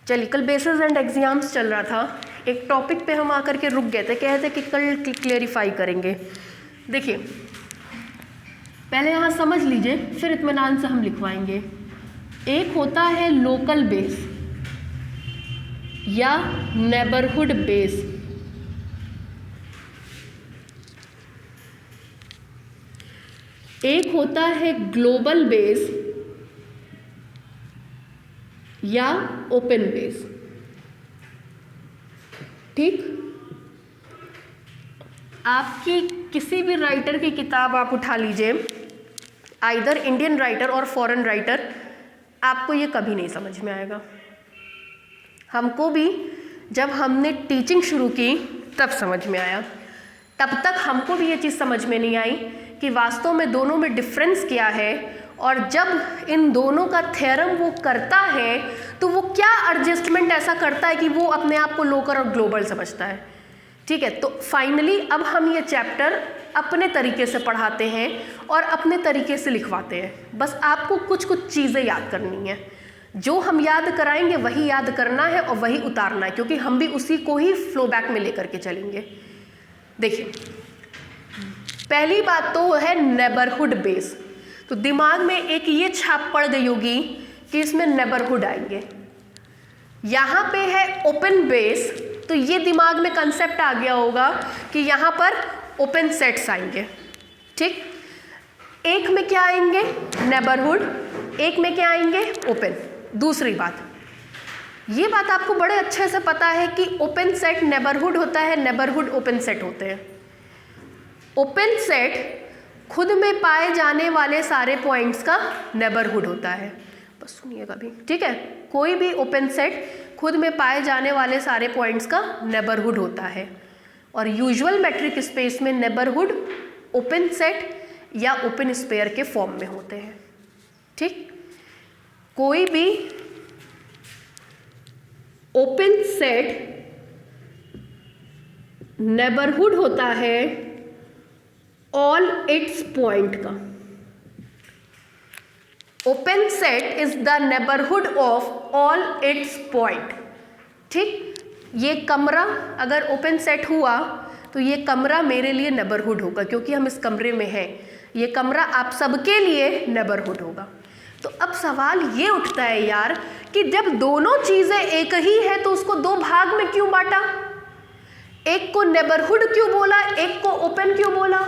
चलिए, कल basis and exams चल रहा था, एक टॉपिक पे हम आकर के रुक गए थे, कह रहे थे कि कल क्लेरिफाई करेंगे। देखिए पहले यहाँ समझ लीजिए, फिर इत्मीनान से हम लिखवाएंगे। एक होता है लोकल बेस या नेबरहुड बेस, एक होता है ग्लोबल बेस या ओपन बेस। ठीक, आपकी किसी भी राइटर की किताब आप उठा लीजिए, आइदर इंडियन राइटर और फॉरेन राइटर, आपको ये कभी नहीं समझ में आएगा। हमको भी जब हमने टीचिंग शुरू की तब समझ में आया, तब तक हमको भी ये चीज़ समझ में नहीं आई कि वास्तव में दोनों में डिफरेंस क्या है, और जब इन दोनों का थ्योरम वो करता है तो वो क्या एडजस्टमेंट ऐसा करता है कि वो अपने आप को लोकल और ग्लोबल समझता है। ठीक है, तो फाइनली अब हम ये चैप्टर अपने तरीके से पढ़ाते हैं और अपने तरीके से लिखवाते हैं। बस आपको कुछ कुछ चीज़ें याद करनी है, जो हम याद कराएंगे वही याद करना है और वही उतारना है, क्योंकि हम भी उसी को ही फ्लो बैक में लेकर के चलेंगे। देखिए पहली बात तो है नेबरहुड बेस। तो दिमाग में एक ये छाप पड़ गई होगी कि इसमें नेबरहुड आएंगे। यहाँ पे है ओपन बेस, तो ये दिमाग में कंसेप्ट आ गया होगा कि यहाँ पर ओपन सेट्स आएंगे। ठीक, एक में क्या आएंगे नेबरहुड, एक में क्या आएंगे ओपन। दूसरी बात, ये बात आपको बड़े अच्छे से पता है कि ओपन सेट नेबरहुड होता है, नेबरहुड ओपन सेट होते हैं। ओपन सेट खुद में पाए जाने वाले सारे पॉइंट्स का नेबरहुड होता है। बस सुनिएगा भी, ठीक है, कोई भी ओपन सेट खुद में पाए जाने वाले सारे पॉइंट्स का नेबरहुड होता है। और यूजुअल मैट्रिक स्पेस में नेबरहुड ओपन सेट या ओपन स्पेयर के फॉर्म में होते हैं। ठीक, कोई भी ओपन सेट नेबरहुड होता है ऑल इट्स पॉइंट का। Open set is the neighbourhood of all it's point. ठीक, ये कमरा अगर ओपन सेट हुआ तो ये कमरा मेरे लिए नेबरहुड होगा, क्योंकि हम इस कमरे में हैं। ये कमरा आप सबके लिए नेबरहुड होगा। तो अब सवाल ये उठता है यार कि जब दोनों चीजें एक ही है तो उसको दो भाग में क्यों बांटा? एक को नेबरहुड क्यों बोला, एक को ओपन क्यों बोला?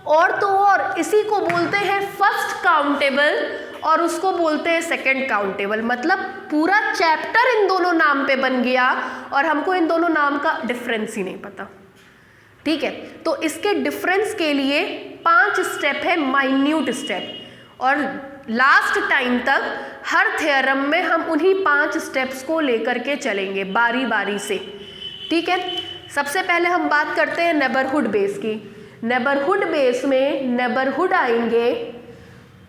और तो और इसी को बोलते हैं फर्स्ट काउंटेबल और उसको बोलते हैं सेकंड काउंटेबल। मतलब पूरा चैप्टर इन दोनों नाम पे बन गया और हमको इन दोनों नाम का डिफरेंस ही नहीं पता। ठीक है, तो इसके डिफरेंस के लिए 5 स्टेप है, माइन्यूट स्टेप, और लास्ट टाइम तक हर थ्योरम में हम उन्हीं 5 स्टेप्स को लेकर के चलेंगे बारी बारी से। ठीक है, सबसे पहले हम बात करते हैं नेबरहुड बेस की। नेबरहुड बेस में नेबरहुड आएंगे,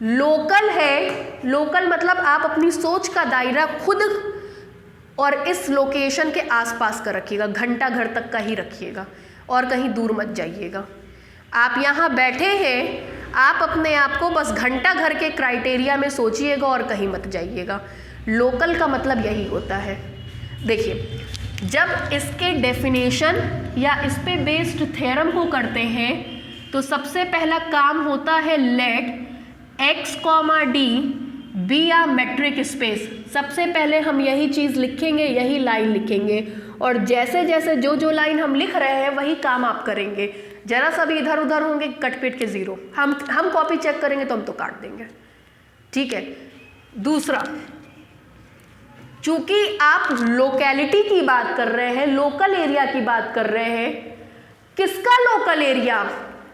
लोकल है, लोकल मतलब आप अपनी सोच का दायरा खुद और इस लोकेशन के आसपास का रखिएगा, घंटा घर तक का ही रखिएगा और कहीं दूर मत जाइएगा। आप यहाँ बैठे हैं, आप अपने आप को बस घंटा घर के क्राइटेरिया में सोचिएगा और कहीं मत जाइएगा। लोकल का मतलब यही होता है। देखिए, जब इसके डेफिनेशन या इस पे बेस्ड थ्योरम को करते हैं तो सबसे पहला काम होता है late x, d be a metric space. सबसे पहले हम यही चीज़ लिखेंगे, यही लाइन लिखेंगे, और जैसे जैसे जो लाइन हम लिख रहे हैं वही काम आप करेंगे। जरा सा भी इधर उधर होंगे कट पीट के ज़ीरो। हम कॉपी चेक करेंगे तो हम तो काट देंगे। ठीक है, दूसरा, चूंकि आप लोकेलिटी की बात कर रहे हैं, लोकल एरिया की बात कर रहे हैं, किसका लोकल एरिया?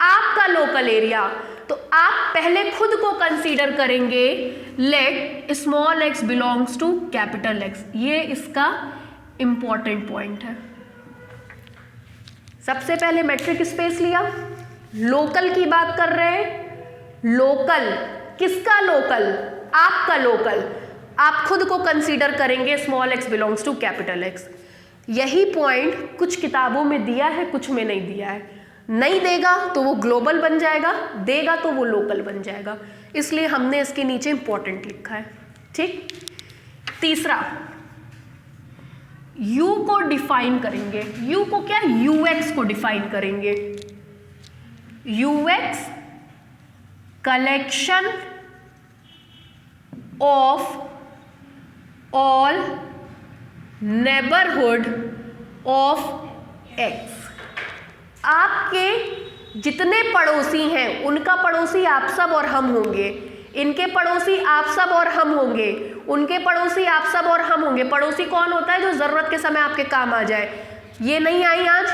आपका लोकल एरिया। तो आप पहले खुद को कंसीडर करेंगे let small x belongs to capital X। ये इसका इंपॉर्टेंट पॉइंट है। सबसे पहले मैट्रिक स्पेस लिया, लोकल की बात कर रहे हैं। लोकल किसका लोकल? आपका लोकल। आप खुद को कंसीडर करेंगे small x belongs to capital X। यही पॉइंट कुछ किताबों में दिया है, कुछ में नहीं दिया है। नहीं देगा तो वो ग्लोबल बन जाएगा, देगा तो वो लोकल बन जाएगा, इसलिए हमने इसके नीचे इंपॉर्टेंट लिखा है। ठीक, तीसरा, U को डिफाइन करेंगे, U को क्या, UX को डिफाइन करेंगे। UX collection of all neighbourhood of X। आपके जितने पड़ोसी हैं उनका पड़ोसी आप सब और हम होंगे, इनके पड़ोसी आप सब और हम होंगे, उनके पड़ोसी आप सब और हम होंगे। पड़ोसी कौन होता है, जो ज़रूरत के समय आपके काम आ जाए। ये नहीं आई आज,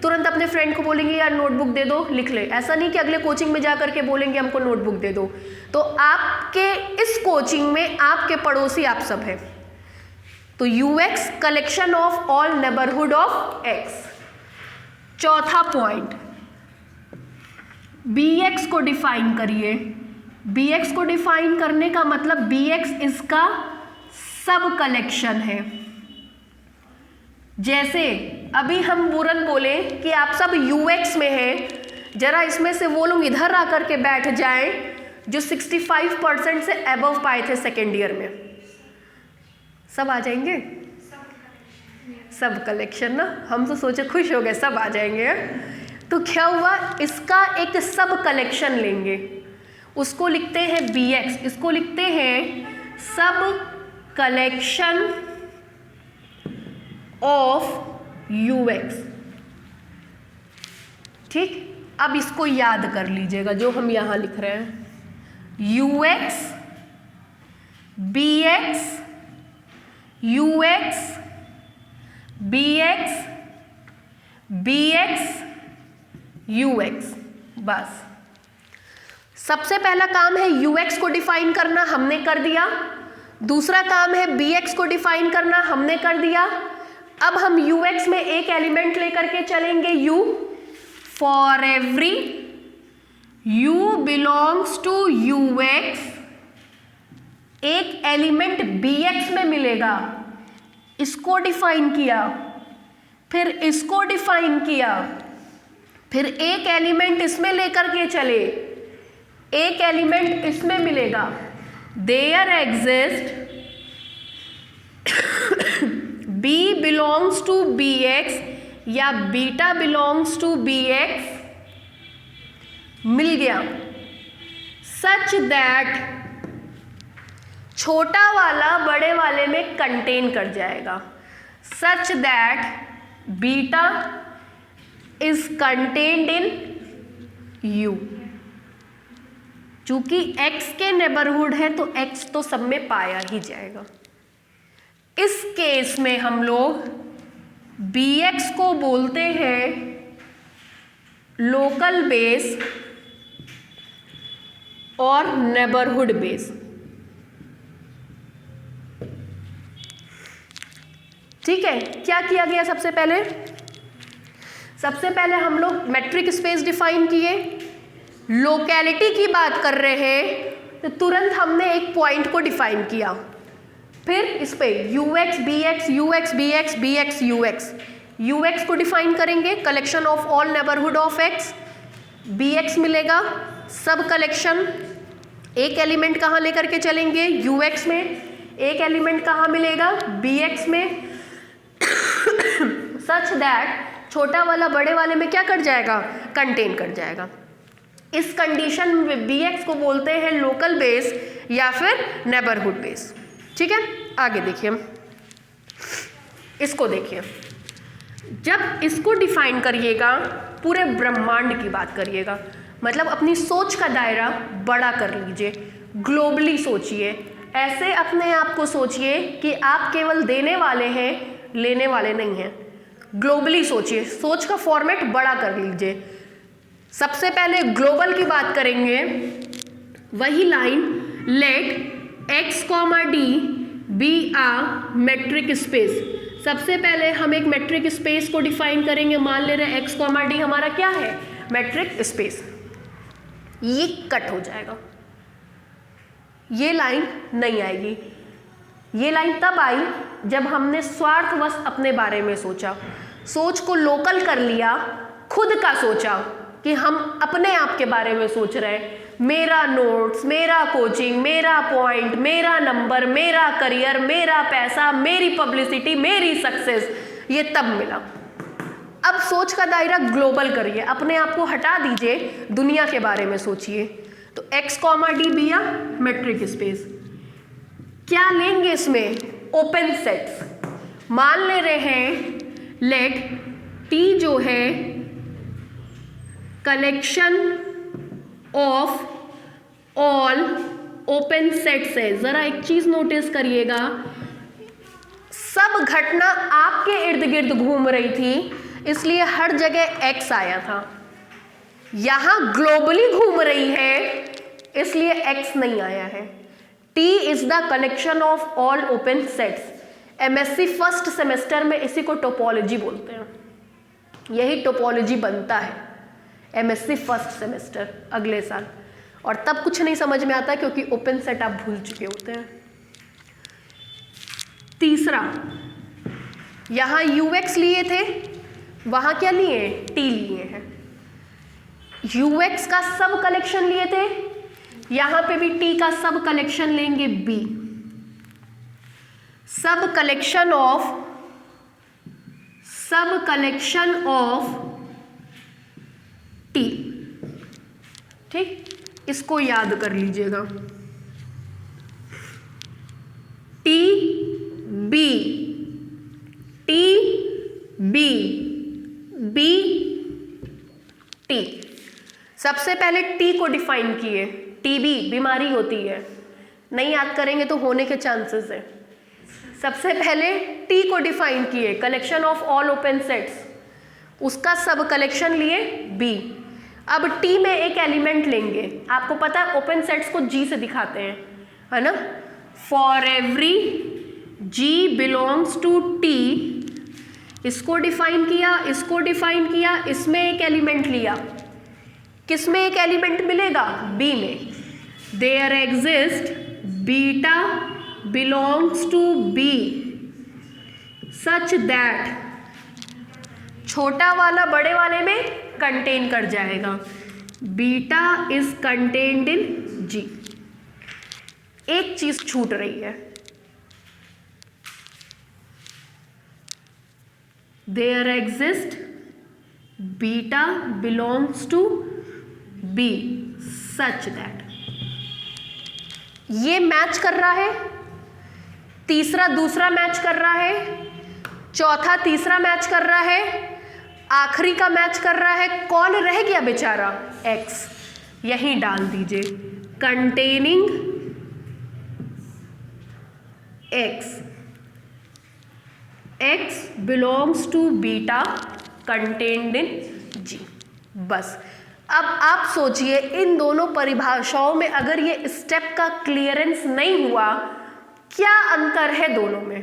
तुरंत अपने फ्रेंड को बोलेंगे यार नोटबुक दे दो, लिख ले। ऐसा नहीं कि अगले कोचिंग में जा करके बोलेंगे हमको नोटबुक दे दो। तो आपके इस कोचिंग में आपके पड़ोसी आप सब हैं। तो UX collection of all neighbourhood of X। चौथा पॉइंट, BX को डिफाइन करिए। BX को डिफाइन करने का मतलब BX इसका सब कलेक्शन है। जैसे अभी हम बुरन बोले कि आप सब UX में हैं, जरा इसमें से वो लोग इधर आकर के बैठ जाएं जो 65% से अबव पाए थे सेकेंड ईयर में। सब आ जाएंगे, सब कलेक्शन ना, हम तो सोचे खुश हो गए सब आ जाएंगे। तो क्या हुआ, इसका एक सब कलेक्शन लेंगे, उसको लिखते हैं BX, इसको लिखते हैं सब कलेक्शन ऑफ UX। ठीक, अब इसको याद कर लीजिएगा जो हम यहां लिख रहे हैं, UX BX UX BX BX UX। बस सबसे पहला काम है UX को डिफाइन करना, हमने कर दिया। दूसरा काम है BX को डिफाइन करना, हमने कर दिया। अब हम UX में एक एलिमेंट लेकर के चलेंगे U। For every U belongs to UX एक एलिमेंट BX में मिलेगा, इसको डिफाइन किया, फिर इसको डिफाइन किया, फिर एक एलिमेंट इसमें लेकर के चले, एक एलिमेंट इसमें मिलेगा। There exist B belongs to BX या बीटा बिलोंग्स टू BX मिल गया, सच दैट छोटा वाला बड़े वाले में कंटेन कर जाएगा, such that beta is contained in U। चूंकि X के नेबरहुड है तो X तो सब में पाया ही जाएगा। इस केस में हम लोग BX को बोलते हैं लोकल बेस और नेबरहुड बेस। ठीक है, क्या किया गया सबसे पहले? सबसे पहले हम लोग मैट्रिक स्पेस डिफाइन किए। लोकेलिटी की बात कर रहे हैं तो तुरंत हमने एक पॉइंट को डिफाइन किया, फिर इस पे UX BX UX BX BX UX। UX को डिफाइन करेंगे, collection of all neighbourhood of X। BX मिलेगा सब कलेक्शन, एक एलिमेंट कहाँ लेकर के चलेंगे, UX में, एक एलिमेंट कहाँ मिलेगा, BX में, सच दैट छोटा वाला बड़े वाले में क्या कर जाएगा, कंटेन कर जाएगा। इस कंडीशन में BX को बोलते हैं लोकल बेस या फिर नेबरहुड बेस। ठीक है, आगे देखिए, इसको देखिए, जब इसको डिफाइन करिएगा पूरे ब्रह्मांड की बात करिएगा, मतलब अपनी सोच का दायरा बड़ा कर लीजिए, ग्लोबली सोचिए। ऐसे अपने आप को सोचिए कि आप केवल देने वाले हैं, लेने वाले नहीं हैं। ग्लोबली सोचिए, सोच का फॉर्मेट बड़ा कर लीजिए। सबसे पहले ग्लोबल की बात करेंगे, वही line, let X, D be a metric space. सबसे पहले हम एक मेट्रिक स्पेस को डिफाइन करेंगे, मान ले रहे X, D हमारा क्या है, मेट्रिक स्पेस। ये कट हो जाएगा, ये लाइन नहीं आएगी। ये लाइन तब आई जब हमने स्वार्थवश अपने बारे में सोचा, सोच को लोकल कर लिया, खुद का सोचा कि हम अपने आप के बारे में सोच रहे हैं, मेरा नोट्स, मेरा कोचिंग, मेरा पॉइंट, मेरा नंबर, मेरा करियर, मेरा पैसा, मेरी पब्लिसिटी, मेरी सक्सेस, ये तब मिला। अब सोच का दायरा ग्लोबल करिए, अपने आप को हटा दीजिए, दुनिया के बारे में सोचिए। तो x, d बिया मेट्रिक स्पेस, क्या लेंगे इसमें? Open sets. मान ले रहे हैं लेट t जो है collection of all open sets है। जरा एक चीज नोटिस करिएगा, सब घटना आपके इर्द गिर्द घूम रही थी, इसलिए हर जगह x आया था। यहां ग्लोबली घूम रही है, इसलिए x नहीं आया है। T is the collection of all open sets. MSc first semester में इसी को टोपोलॉजी बोलते हैं, यही टोपोलॉजी बनता है MSc फर्स्ट सेमेस्टर अगले साल। और तब कुछ नहीं समझ में आता क्योंकि ओपन सेट आप भूल चुके होते हैं। तीसरा, यहां UX लिए थे, वहां क्या लिए? T लिए हैं। UX का सब कलेक्शन लिए थे, यहां पे भी T का सब कलेक्शन लेंगे B। सब कलेक्शन ऑफ T, ठीक, इसको याद कर लीजिएगा। T B T। सबसे पहले T को डिफाइन किए। TB बीमारी होती है, नहीं याद करेंगे तो होने के चांसेस है। सबसे पहले T को डिफाइन किए, collection of all open sets, उसका सब कलेक्शन लिए B। अब T में एक एलिमेंट लेंगे, आपको पता है ओपन सेट्स को G से दिखाते हैं, है ना। For every G belongs to T, इसको डिफाइन किया, इसको डिफाइन किया, इसमें एक एलिमेंट लिया, किसमें एक एलिमेंट मिलेगा? B में। There exist beta belongs to B such that, छोटा वाला बड़े वाले में कंटेन कर जाएगा। Beta is contained in G। एक चीज छूट रही है, there exist beta belongs to B such that. ये मैच कर रहा है, तीसरा दूसरा मैच कर रहा है, चौथा तीसरा मैच कर रहा है, आखिरी का मैच कर रहा है। कौन रह गया बेचारा? X। यहीं डाल दीजिए, containing X belongs to beta contained in G। बस अब आप सोचिए, इन दोनों परिभाषाओं में अगर ये स्टेप का क्लियरेंस नहीं हुआ, क्या अंतर है दोनों में?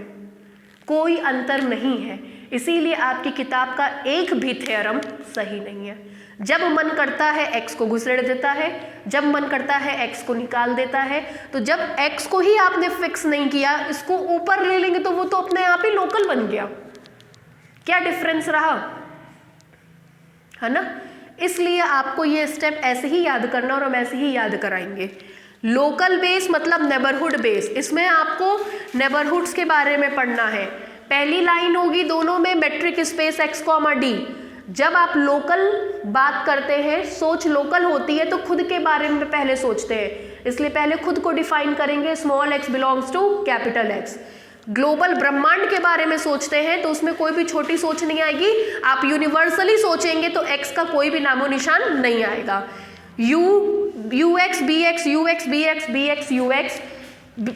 कोई अंतर नहीं है। इसीलिए आपकी किताब का एक भी थ्योरम सही नहीं है। जब मन करता है x को घुसेड़ देता है, जब मन करता है x को निकाल देता है। तो जब x को ही आपने फिक्स नहीं किया, इसको ऊपर ले लेंगे तो वो तो अपने आप ही लोकल बन गया। क्या डिफरेंस रहा, है ना। इसलिए आपको ये स्टेप ऐसे ही याद करना और हम ऐसे ही याद कराएंगे। लोकल बेस मतलब नेबरहुड बेस, इसमें आपको नेबरहुड्स के बारे में पढ़ना है। पहली लाइन होगी दोनों में मेट्रिक स्पेस x, d। जब आप लोकल बात करते हैं, सोच लोकल होती है तो खुद के बारे में पहले सोचते हैं, इसलिए पहले खुद को डिफाइन करेंगे, small x belongs to capital X। Global ब्रह्मांड के बारे में सोचते हैं तो उसमें कोई भी छोटी सोच नहीं आएगी, आप यूनिवर्सली सोचेंगे तो x का कोई भी नामो निशान नहीं आएगा। UX BX UX BX BX UX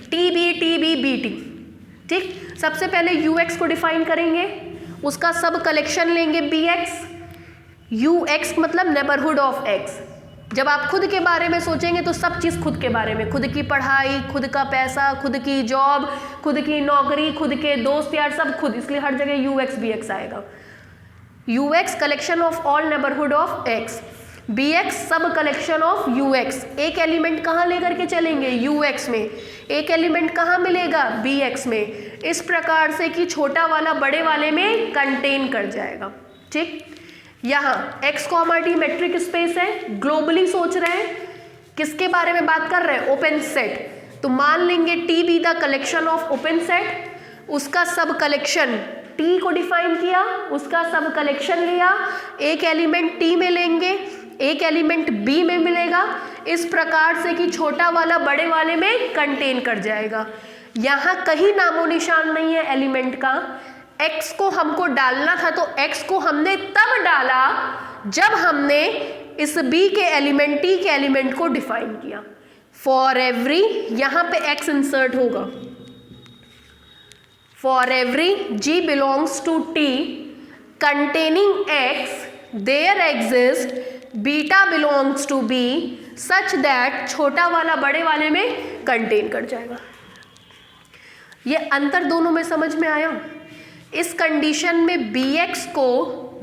TB BT, ठीक। सबसे पहले UX को डिफाइन करेंगे, उसका सब कलेक्शन लेंगे BX। UX मतलब नेबरहुड ऑफ X। जब आप खुद के बारे में सोचेंगे तो सब चीज़ खुद के बारे में, खुद की पढ़ाई, खुद का पैसा, खुद की जॉब, खुद की नौकरी, खुद के दोस्त यार, सब खुद, इसलिए हर जगह UX BX आएगा। UX collection of all neighbourhood of X, BX सब कलेक्शन ऑफ UX। एक एलिमेंट कहाँ लेकर के चलेंगे? UX में। एक एलिमेंट कहाँ मिलेगा? BX में। इस प्रकार से कि छोटा वाला बड़े वाले में कंटेन कर जाएगा, ठीक। यहाँ x, d मेट्रिक स्पेस है, ग्लोबली सोच रहे हैं, किसके बारे में बात कर रहे हैं? Open set. तो मान लेंगे T be the collection of open set, उसका सब कलेक्शन टी को डिफाइन किया, उसका सब कलेक्शन लिया, एक एलिमेंट टी में लेंगे, एक एलिमेंट बी में मिलेगा, इस प्रकार से कि छोटा वाला बड़े वाले में कंटेन कर जाएगा। यहाँ कहीं नामो निशान नहीं है एलिमेंट का। x को हमको डालना था तो x को हमने तब डाला जब हमने इस b के एलिमेंट t के एलिमेंट को डिफाइन किया। फॉर एवरी, यहाँ पे x इंसर्ट होगा, for every g belongs to t containing x there exists beta belongs to b such that छोटा वाला बड़े वाले में कंटेन कर जाएगा। ये अंतर दोनों में समझ में आया? इस कंडीशन में bx को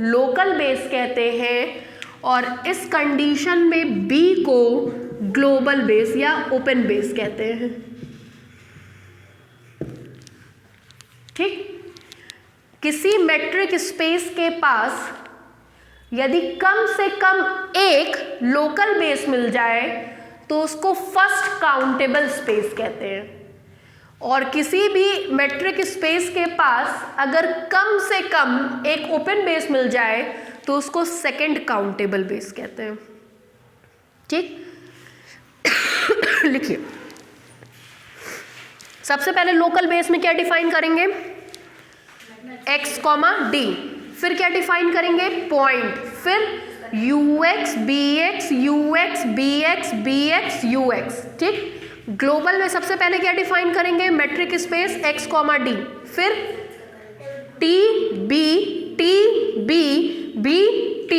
लोकल बेस कहते हैं और इस कंडीशन में b को ग्लोबल बेस या ओपन बेस कहते हैं। ठीक, किसी मेट्रिक स्पेस के पास यदि कम से कम एक लोकल बेस मिल जाए तो उसको फर्स्ट काउंटेबल स्पेस कहते हैं, और किसी भी मेट्रिक स्पेस के पास अगर कम से कम एक ओपन बेस मिल जाए तो उसको सेकंड काउंटेबल बेस कहते हैं। ठीक, लिखिए, सबसे पहले लोकल बेस में क्या डिफाइन करेंगे? x, d, फिर क्या डिफाइन करेंगे? पॉइंट, फिर ux, bx, ux, bx, bx, ux। ठीक, ग्लोबल में सबसे पहले क्या डिफाइन करेंगे? मेट्रिक स्पेस x, d, फिर t b, t b, b t,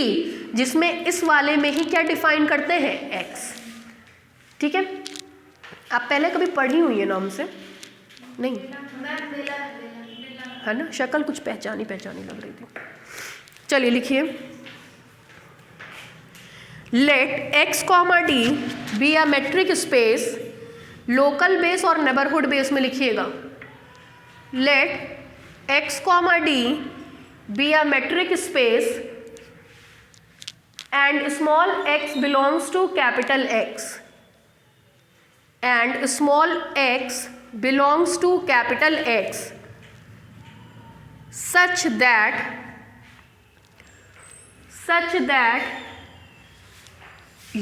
जिसमें इस वाले में ही क्या डिफाइन करते हैं? x। ठीक है, आप पहले कभी पढ़ी हुई है नाम से? नहीं है ना, शक्ल कुछ पहचानी पहचानी लग रही थी। चलिए लिखिए, let x, d be a metric space, local base और नेबरहुड बेस में लिखिएगा। Let x, d be a metric space and small x belongs to capital X and small x belongs to capital X such that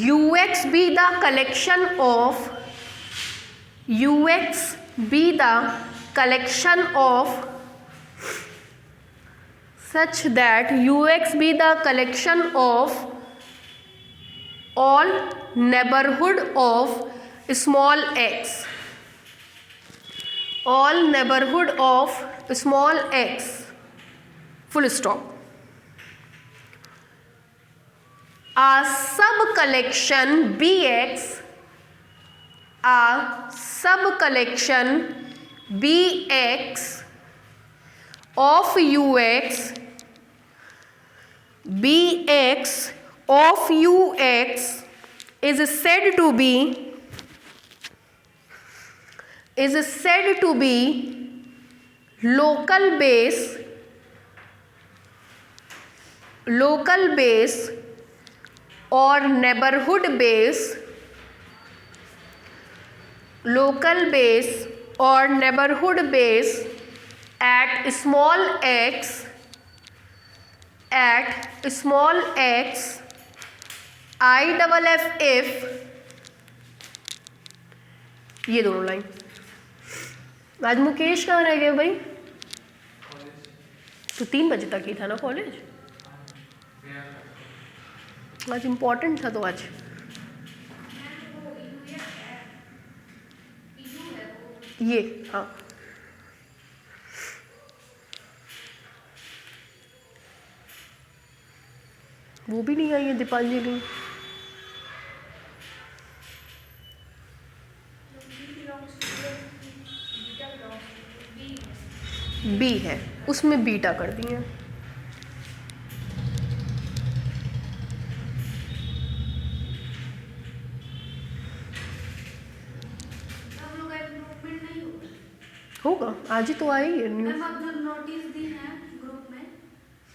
ux be the collection of such that ux be the collection of all neighborhood of small x, all neighborhood of small x, full stop। A sub collection bx, a sub collection bx of ux, bx of ux is said to be local base or neighborhood base, local base or neighborhood base at small x, IFF, ये दोनों line. आज मुकेश कहाँ रह गए भाई? तो 3 बजे तक ही था ना कॉलेज, आज इम्पोर्टेंट था तो आज। ये हाँ, वो भी नहीं आई है दीपांजलि। बी है, उसमें बीटा कर दिए। होगा, आज ही तो आई है न्यूज़। नोटिस दी है ग्रुप में,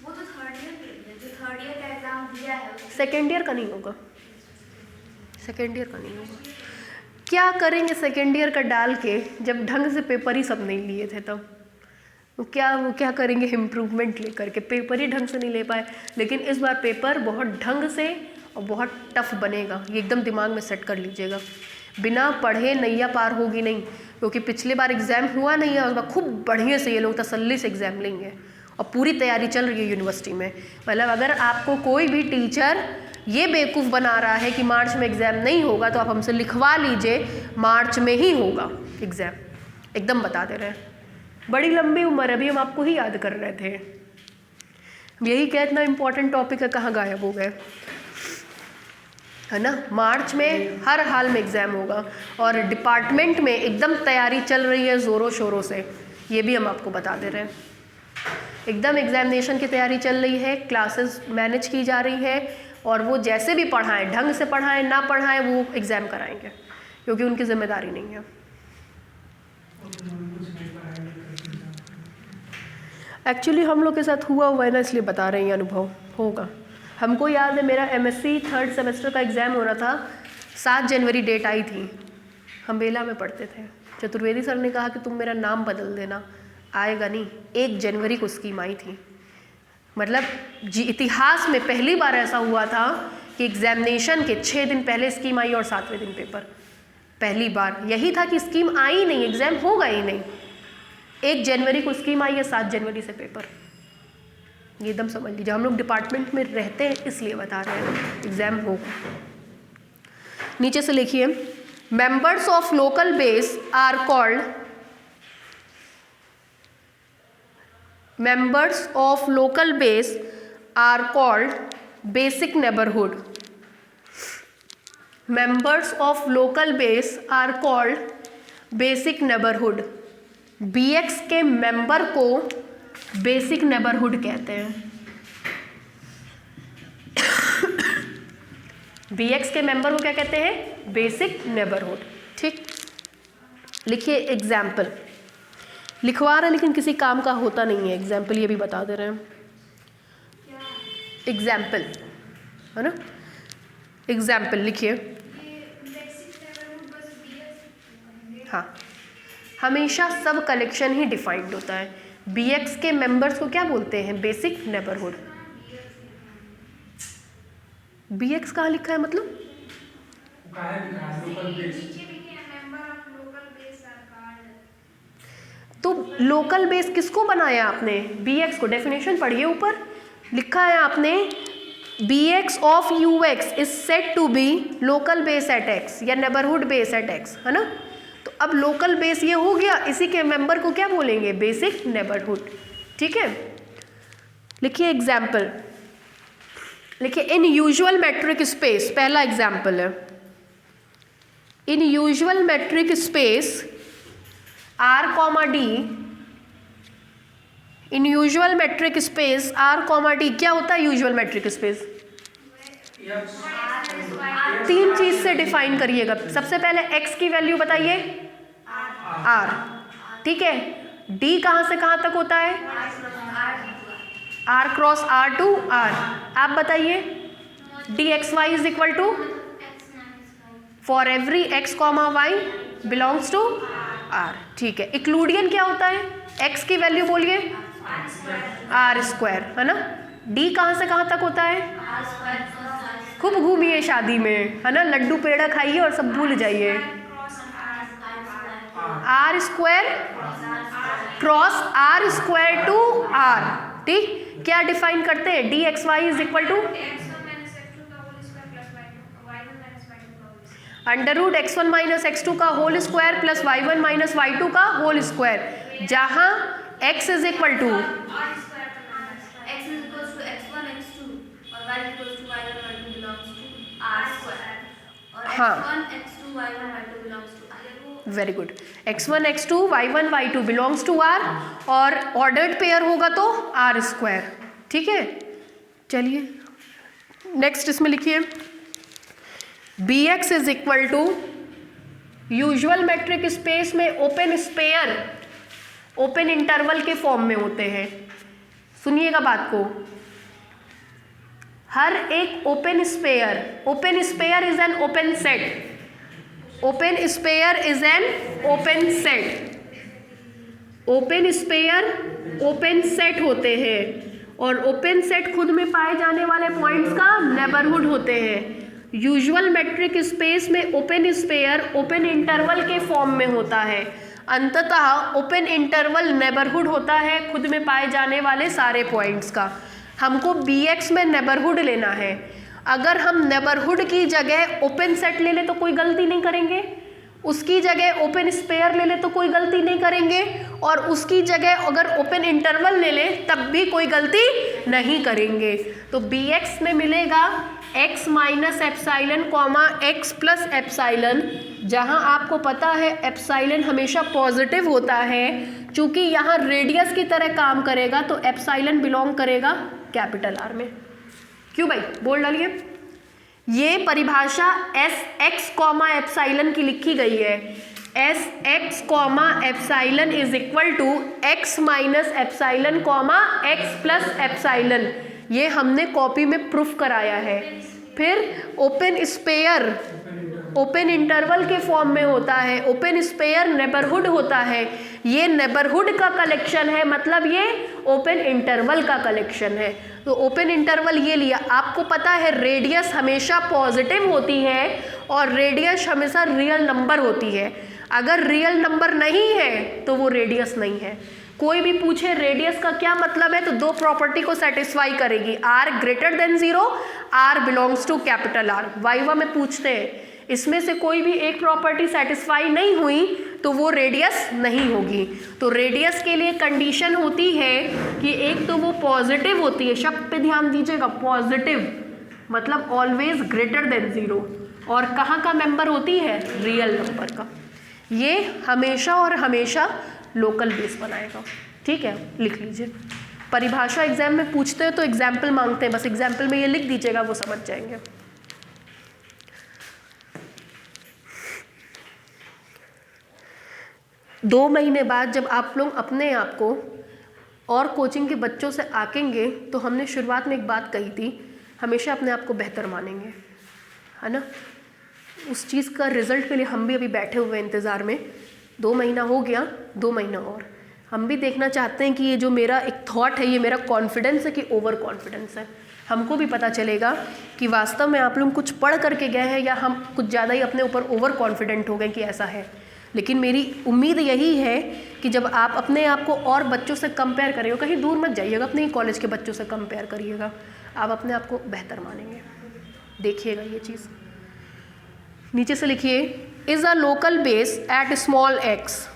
वो तो थर्ड ईयर के लिए, जो थर्ड ईयर का एग्जाम दिया है। सेकेंड ईयर का नहीं होगा, सेकेंड ईयर का नहीं होगा। क्या करेंगे सेकेंड ईयर का डाल के, जब ढंग से पेपर ही सब नहीं लिए थे तब। वो क्या करेंगे इम्प्रूवमेंट लेकर के, पेपर ही ढंग से नहीं ले पाए। लेकिन इस बार पेपर बहुत ढंग से और बहुत टफ बनेगा, ये एकदम दिमाग में सेट कर लीजिएगा। बिना पढ़े नैया पार होगी नहीं, क्योंकि पिछले बार एग्ज़ाम हुआ नहीं है, उस बार खूब बढ़िया से ये लोग तसल्ली से एग्ज़ाम लेंगे और पूरी तैयारी चल रही है यूनिवर्सिटी में। मतलब अगर आपको कोई भी टीचर ये बेवकूफ़ बना रहा है कि मार्च में एग्ज़ाम नहीं होगा, तो आप हमसे लिखवा लीजिए मार्च में ही होगा एग्ज़ाम, एकदम बता दे रहे हैं। बड़ी लंबी उम्र, अभी हम आपको ही याद कर रहे थे। यही क्या इतना इम्पोर्टेंट टॉपिक है, कहाँ गायब हो गए, है ना। मार्च में हर हाल में एग्ज़ाम होगा और डिपार्टमेंट में एकदम तैयारी चल रही है ज़ोरों शोरों से, ये भी हम आपको बता दे रहे हैं। एकदम एग्जामिनेशन की तैयारी चल रही है, क्लासेस मैनेज की जा रही है और वो जैसे भी पढ़ाएं, ढंग से पढ़ाएं ना पढ़ाएं, वो एग्ज़ाम कराएंगे, क्योंकि उनकी जिम्मेदारी नहीं है। एक्चुअली हम लोग के साथ हुआ है ना, इसलिए बता रहे हैं, अनुभव होगा। हमको याद है मेरा एमएससी थर्ड सेमेस्टर का एग्ज़ाम हो रहा था, 7 जनवरी डेट आई थी, हम बेला में पढ़ते थे। चतुर्वेदी सर ने कहा कि तुम मेरा नाम बदल देना, आएगा नहीं। 1 जनवरी को स्कीम आई थी। मतलब इतिहास में पहली बार ऐसा हुआ था कि एग्जामिनेशन के 6 दिन पहले स्कीम आई और 7वें दिन पेपर। पहली बार यही था कि स्कीम आई नहीं, एग्ज़ाम होगा ही नहीं। 1 जनवरी को स्कीम आई है, 7 जनवरी से पेपर। ये एकदम समझ लीजिए, हम लोग डिपार्टमेंट में रहते हैं इसलिए बता रहे हैं, एग्ज़ाम होगा। नीचे से लिखिए, members of local base are called, members of local base are called basic neighborhood. Members of local base are called basic neighborhood. BX के मेंबर को बेसिक नेबरहुड कहते हैं। BX के मेंबर को क्या कहते हैं? Basic neighbourhood. ठीक, लिखिए एग्जाम्पल। लिखवा रहे लेकिन किसी काम का होता नहीं है, एग्जाम्पल ये भी बता दे रहे हैं। एग्जाम्पल है ना, एग्जाम्पल लिखिए। हाँ, हमेशा सब कलेक्शन ही डिफाइंड होता है। BX के मेंबर्स को क्या बोलते हैं? Basic neighbourhood. BX कहाँ लिखा है मतलब? तो लोकल बेस किसको बनाया आपने? BX को। डेफिनेशन पढ़िए, ऊपर लिखा है आपने, BX of UX is set to be local base at X या नेबरहुड बेस एट X, है ना। तो अब लोकल बेस ये हो गया, इसी के मेंबर को क्या बोलेंगे? Basic neighbourhood. ठीक है, लिखिए एग्जाम्पल। लिखिए, इन यूजुअल मैट्रिक स्पेस, पहला एग्जाम्पल है। इन usual metric space R, D, इन usual metric space R, D क्या होता है? यूजुअल मैट्रिक स्पेस 3 चीज से डिफाइन करिएगा। सबसे पहले X की वैल्यू बताइए, R, ठीक है। D कहाँ से कहाँ तक होता है? R cross R to R। आप बताइए, dxy is equal to for every x, y belongs to R। ठीक है, इक्लूडियन क्या होता है? X की वैल्यू बोलिए, R², है ना। D कहाँ से कहाँ तक होता है? खूब घूमिए शादी में, है ना, लड्डू पेड़ा खाइए और सब भूल जाइए। R² cross R² to R। ठीक, क्या डिफाइन करते हैं? dxy is equal to underroot x1 minus x2 का whole square plus y1 minus y2 का होल स्क्वायर, जहां x इज इक्वल टू हाँ, very good. x1 x2 y1 y2 belongs to R और ordered pair होगा तो R²। ठीक है, चलिए नेक्स्ट इसमें लिखिए, BX is equal to usual metric space में ओपन स्पेयर, ओपन इंटरवल के फॉर्म में होते हैं। सुनिएगा बात को, हर एक open sphere is an open set, open sphere is an open set, open sphere open set होते हैं और ओपन सेट खुद में पाए जाने वाले पॉइंट्स का नेबरहुड होते हैं। यूजुअल मेट्रिक स्पेस में ओपन स्पेयर ओपन इंटरवल के फॉर्म में होता है, अंततः ओपन इंटरवल नेबरहुड होता है खुद में पाए जाने वाले सारे पॉइंट्स का। हमको Bx में नेबरहुड लेना है। अगर हम नेबरहुड की जगह ओपन सेट ले ले तो कोई गलती नहीं करेंगे, उसकी जगह ओपन स्पेयर ले ले तो कोई गलती नहीं करेंगे, और उसकी जगह अगर ओपन इंटरवल ले ले तब भी कोई गलती नहीं करेंगे। तो Bx में मिलेगा x minus epsilon comma x plus epsilon, जहाँ आपको पता है एप्साइलन हमेशा पॉजिटिव होता है, चूँकि यहाँ रेडियस की तरह काम करेगा तो एप्साइलन बिलोंग करेगा कैपिटल R में। क्यों भाई, बोल डालिए। ये परिभाषा एस एक्स कॉमा एप्साइलन की लिखी गई है। S x comma epsilon is equal to x minus epsilon comma x plus epsilon, ये हमने कॉपी में प्रूफ कराया है। फिर ओपन स्पेयर ओपन इंटरवल के फॉर्म में होता है, ओपन स्पेयर नेबरहुड होता है, ये नेबरहुड का कलेक्शन है, मतलब ये ओपन इंटरवल का कलेक्शन है। तो ओपन इंटरवल ये लिया। आपको पता है रेडियस हमेशा पॉजिटिव होती है और रेडियस हमेशा रियल नंबर होती है। अगर रियल नंबर नहीं है तो वो रेडियस नहीं है। कोई भी पूछे रेडियस का क्या मतलब है तो दो प्रॉपर्टी को सेटिस्फाई करेगी, r greater than 0, r belongs to capital R. वाइवा में पूछते हैं, इसमें से कोई भी एक प्रॉपर्टी सेटिस्फाई नहीं हुई तो वो रेडियस नहीं होगी। तो रेडियस के लिए कंडीशन होती है कि एक तो वो पॉजिटिव होती है, शब्द पे ध्यान दीजिएगा, पॉजिटिव मतलब ऑलवेज ग्रेटर देन 0, और कहाँ का मेंबर होती है, रियल नंबर का। ये हमेशा और हमेशा लोकल बेस बनाएगा। ठीक है, लिख लीजिए। परिभाषा एग्जाम में पूछते हैं तो एग्जाम्पल मांगते हैं, बस एग्जाम्पल में ये लिख दीजिएगा, वो समझ जाएंगे। दो महीने बाद जब आप लोग अपने आप को और कोचिंग के बच्चों से आकेंगे तो हमने शुरुआत में एक बात कही थी, हमेशा अपने आप को बेहतर मानेंगे, है ना। उस चीज़ का रिजल्ट के लिए हम भी अभी बैठे हुए इंतज़ार में। 2 महीना हो गया, 2 महीना और हम भी देखना चाहते हैं कि ये जो मेरा एक थॉट है, ये मेरा कॉन्फिडेंस है कि ओवर कॉन्फिडेंस है। हमको भी पता चलेगा कि वास्तव में आप लोग कुछ पढ़ करके गए हैं या हम कुछ ज़्यादा ही अपने ऊपर ओवर कॉन्फिडेंट हो गए कि ऐसा है। लेकिन मेरी उम्मीद यही है कि जब आप अपने आप को और बच्चों से कंपेयर करेंगे, कहीं दूर मत जाइएगा, अपने ही कॉलेज के बच्चों से कंपेयर करिएगा, आप अपने आप को बेहतर मानेंगे। देखिएगा ये चीज़। नीचे से लिखिए, is a local base at small x,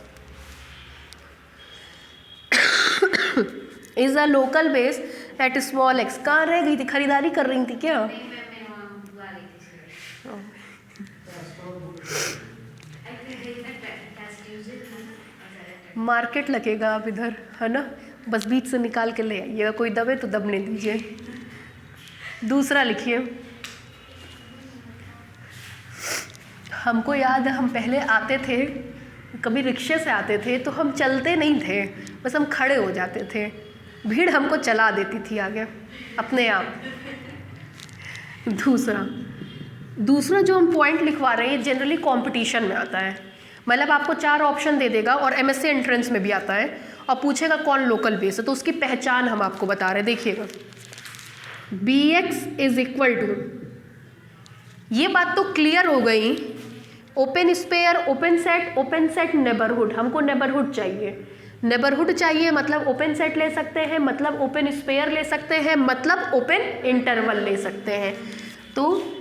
is a local base at small x. कहाँ रह गई थी, खरीदारी कर रही थी क्या? मार्केट लगेगा अब इधर, है ना, बस बीच से निकाल के ले आइएगा, कोई दबे तो दबने दीजिए। दूसरा लिखिए, हमको याद है हम पहले आते थे, कभी रिक्शे से आते थे तो हम चलते नहीं थे, बस हम खड़े हो जाते थे, भीड़ हमको चला देती थी आगे अपने आप। दूसरा जो हम पॉइंट लिखवा रहे हैं जनरली कंपटीशन में आता है, मतलब आपको 4 ऑप्शन दे देगा और एमएससी एंट्रेंस में भी आता है और पूछेगा कौन लोकल बेस है, तो उसकी पहचान हम आपको बता रहे हैं। देखिएगा, Bx इज इक्वल टू, ये बात तो क्लियर हो गई, open sphere open set neighbourhood, हमको नेबरहुड चाहिए। नेबरहुड चाहिए मतलब ओपन सेट ले सकते हैं, मतलब ओपन स्पेयर ले सकते हैं, मतलब ओपन इंटरवल ले सकते हैं। तो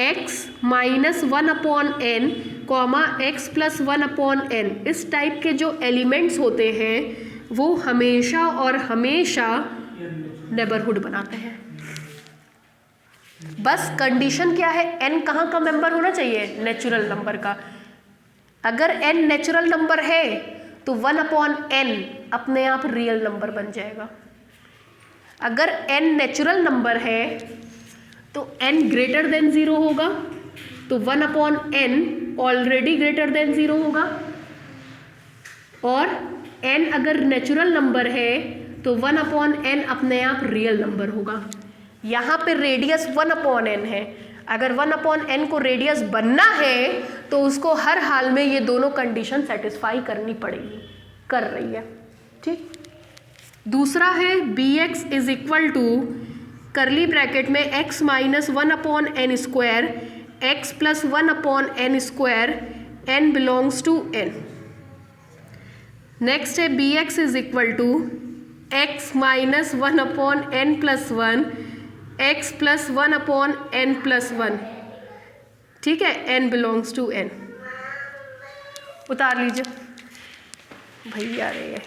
x minus 1/n comma x plus 1/n, इस टाइप के जो एलिमेंट्स होते हैं वो हमेशा और हमेशा नेबरहुड बनाते हैं। बस कंडीशन क्या है, n कहाँ का मेंबर होना चाहिए, नेचुरल नंबर का। अगर n नेचुरल नंबर है तो 1/n अपने आप रियल नंबर बन जाएगा। अगर n नेचुरल नंबर है तो n ग्रेटर देन 0 होगा, तो 1/n ऑलरेडी ग्रेटर देन 0 होगा, और n अगर नेचुरल नंबर है तो 1/n अपने आप रियल नंबर होगा। यहाँ पे रेडियस 1/n है, अगर 1/n को रेडियस बनना है तो उसको हर हाल में ये दोनों कंडीशन सेटिस्फाई करनी पड़ेगी, कर रही है। ठीक, दूसरा है bx is equal to curly bracket में x minus 1/n square x plus 1/n square n belongs to n। Next है bx is equal to x minus 1/n plus 1 x plus 1/n plus 1, ठीक है, n belongs to n। उतार लीजिए, भैया रहे हैं।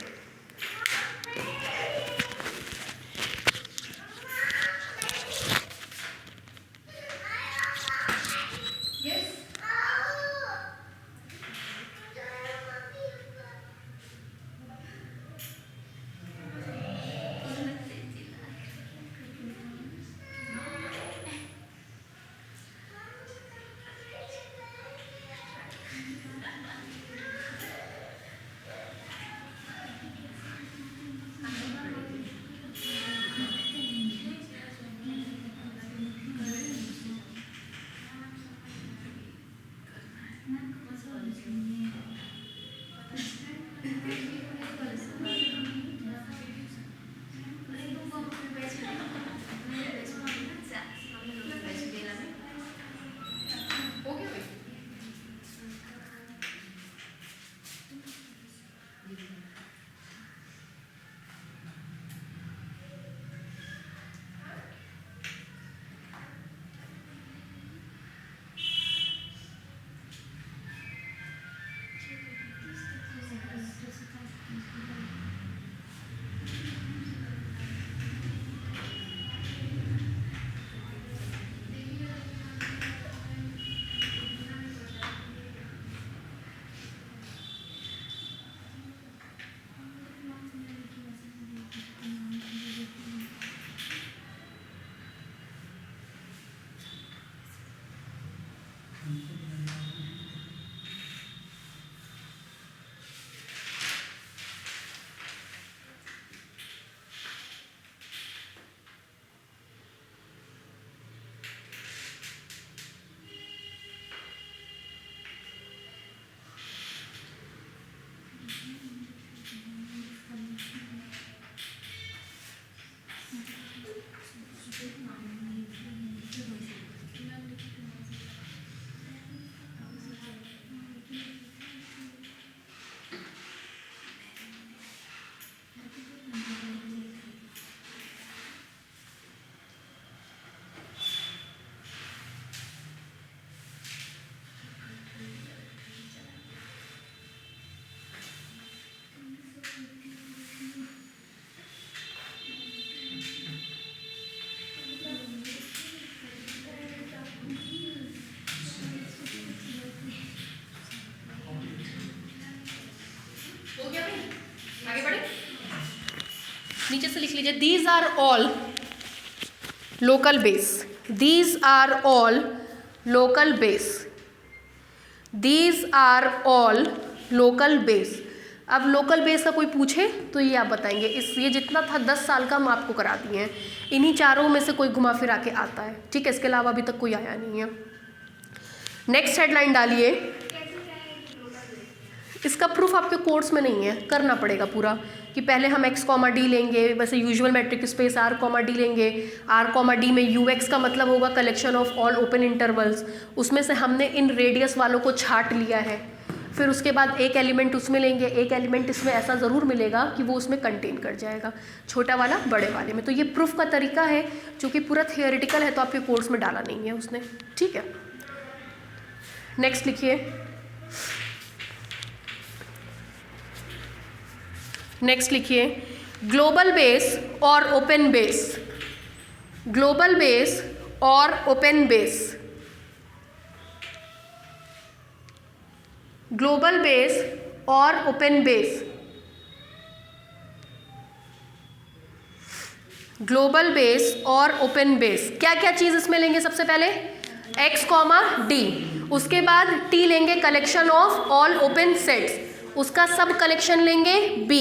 नीचे से लिख लीजिए, these are all local base, these are all local base, these are all local base. अब लोकल बेस का कोई पूछे तो ये आप बताएंगे, ये जितना था 10 साल का हम आपको करा दिए हैं, इन्हीं चारों में से कोई घुमा फिरा के आता है, ठीक है, इसके अलावा अभी तक कोई आया नहीं है। नेक्स्ट हेडलाइन डालिए, इसका प्रूफ आपके कोर्स में नहीं है, करना पड़ेगा पूरा, कि पहले हम x, d लेंगे, वैसे usual metric space r, d लेंगे, r, d में ux का मतलब होगा collection of all open intervals, उसमें से हमने इन रेडियस वालों को छांट लिया है, फिर उसके बाद एक एलिमेंट उसमें लेंगे, एक एलिमेंट इसमें ऐसा ज़रूर मिलेगा कि वो उसमें कंटेन कर जाएगा, छोटा वाला बड़े वाले में। तो ये प्रूफ का तरीका है, जो कि पूरा थियोरेटिकल है, तो आपके कोर्स में डाला नहीं है उसने, ठीक है। नेक्स्ट लिखिए, नेक्स्ट लिखिए, ग्लोबल बेस और ओपन बेस, ग्लोबल बेस और ओपन बेस, ग्लोबल बेस और ओपन बेस, ग्लोबल बेस और ओपन बेस, क्या क्या चीज़ इसमें लेंगे? सबसे पहले x, d, उसके बाद t लेंगे collection of all open sets, उसका सब कलेक्शन लेंगे b,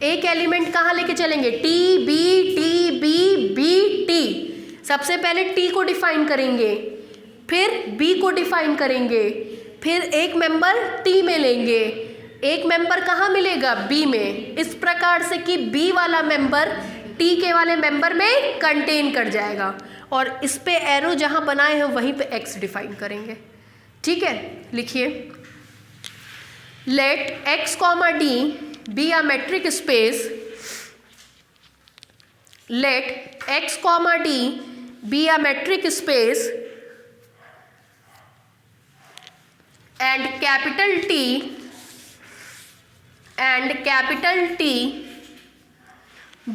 एक एलिमेंट कहाँ लेके चलेंगे? t b t b b t, सबसे पहले टी को डिफाइन करेंगे, फिर बी को डिफाइन करेंगे, फिर एक मेंबर टी में लेंगे, एक मेंबर कहाँ मिलेगा, बी में, इस प्रकार से कि बी वाला मेंबर टी के वाले मेंबर में कंटेन कर जाएगा। और इस पे एरो जहाँ बनाए हैं वहीं पे एक्स डिफाइन करेंगे। ठीक है, लिखिए, let x comma d be a metric space, let x comma d be a metric space and capital T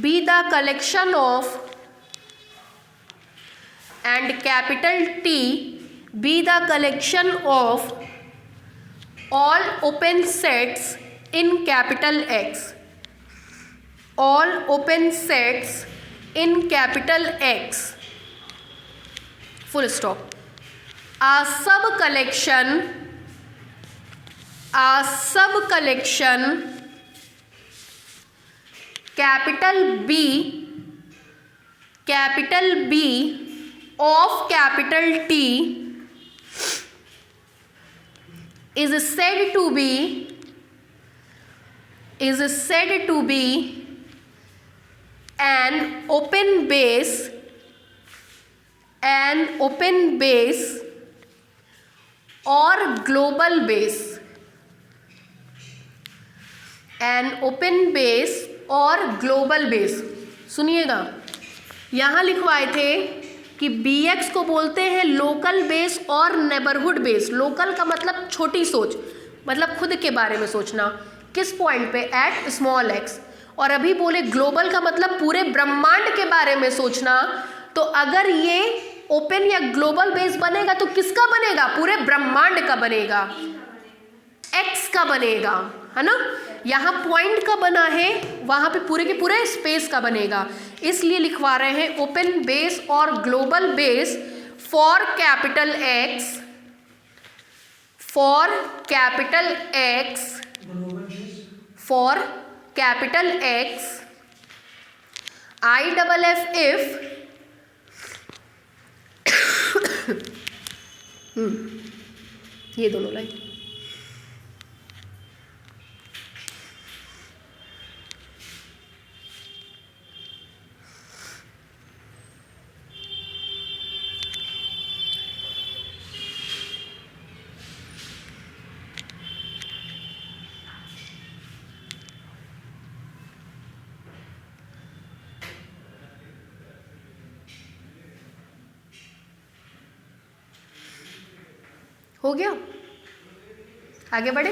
be the collection of all open sets in capital X, all open sets in capital X, full stop. A sub collection capital B of capital T is said to be an open base or global base, an open base और global base. सुनिएगा, यहाँ लिखवाए थे कि bx को बोलते हैं local base और नेबरहुड बेस। लोकल का मतलब छोटी सोच, मतलब खुद के बारे में सोचना, किस पॉइंट पे, एट स्मॉल एक्स। और अभी बोले ग्लोबल का मतलब पूरे ब्रह्मांड के बारे में सोचना। तो अगर ये ओपन या ग्लोबल बेस बनेगा तो किसका बनेगा, पूरे ब्रह्मांड का बनेगा, एक्स का बनेगा, है ना। यहाँ पॉइंट का बना है, वहाँ पे पूरे के पूरे स्पेस का बनेगा। इसलिए लिखवा रहे हैं ओपन बेस और global base for capital x, for capital X, IFF if ये दोनों लाइन, हो गया। आगे बढ़े,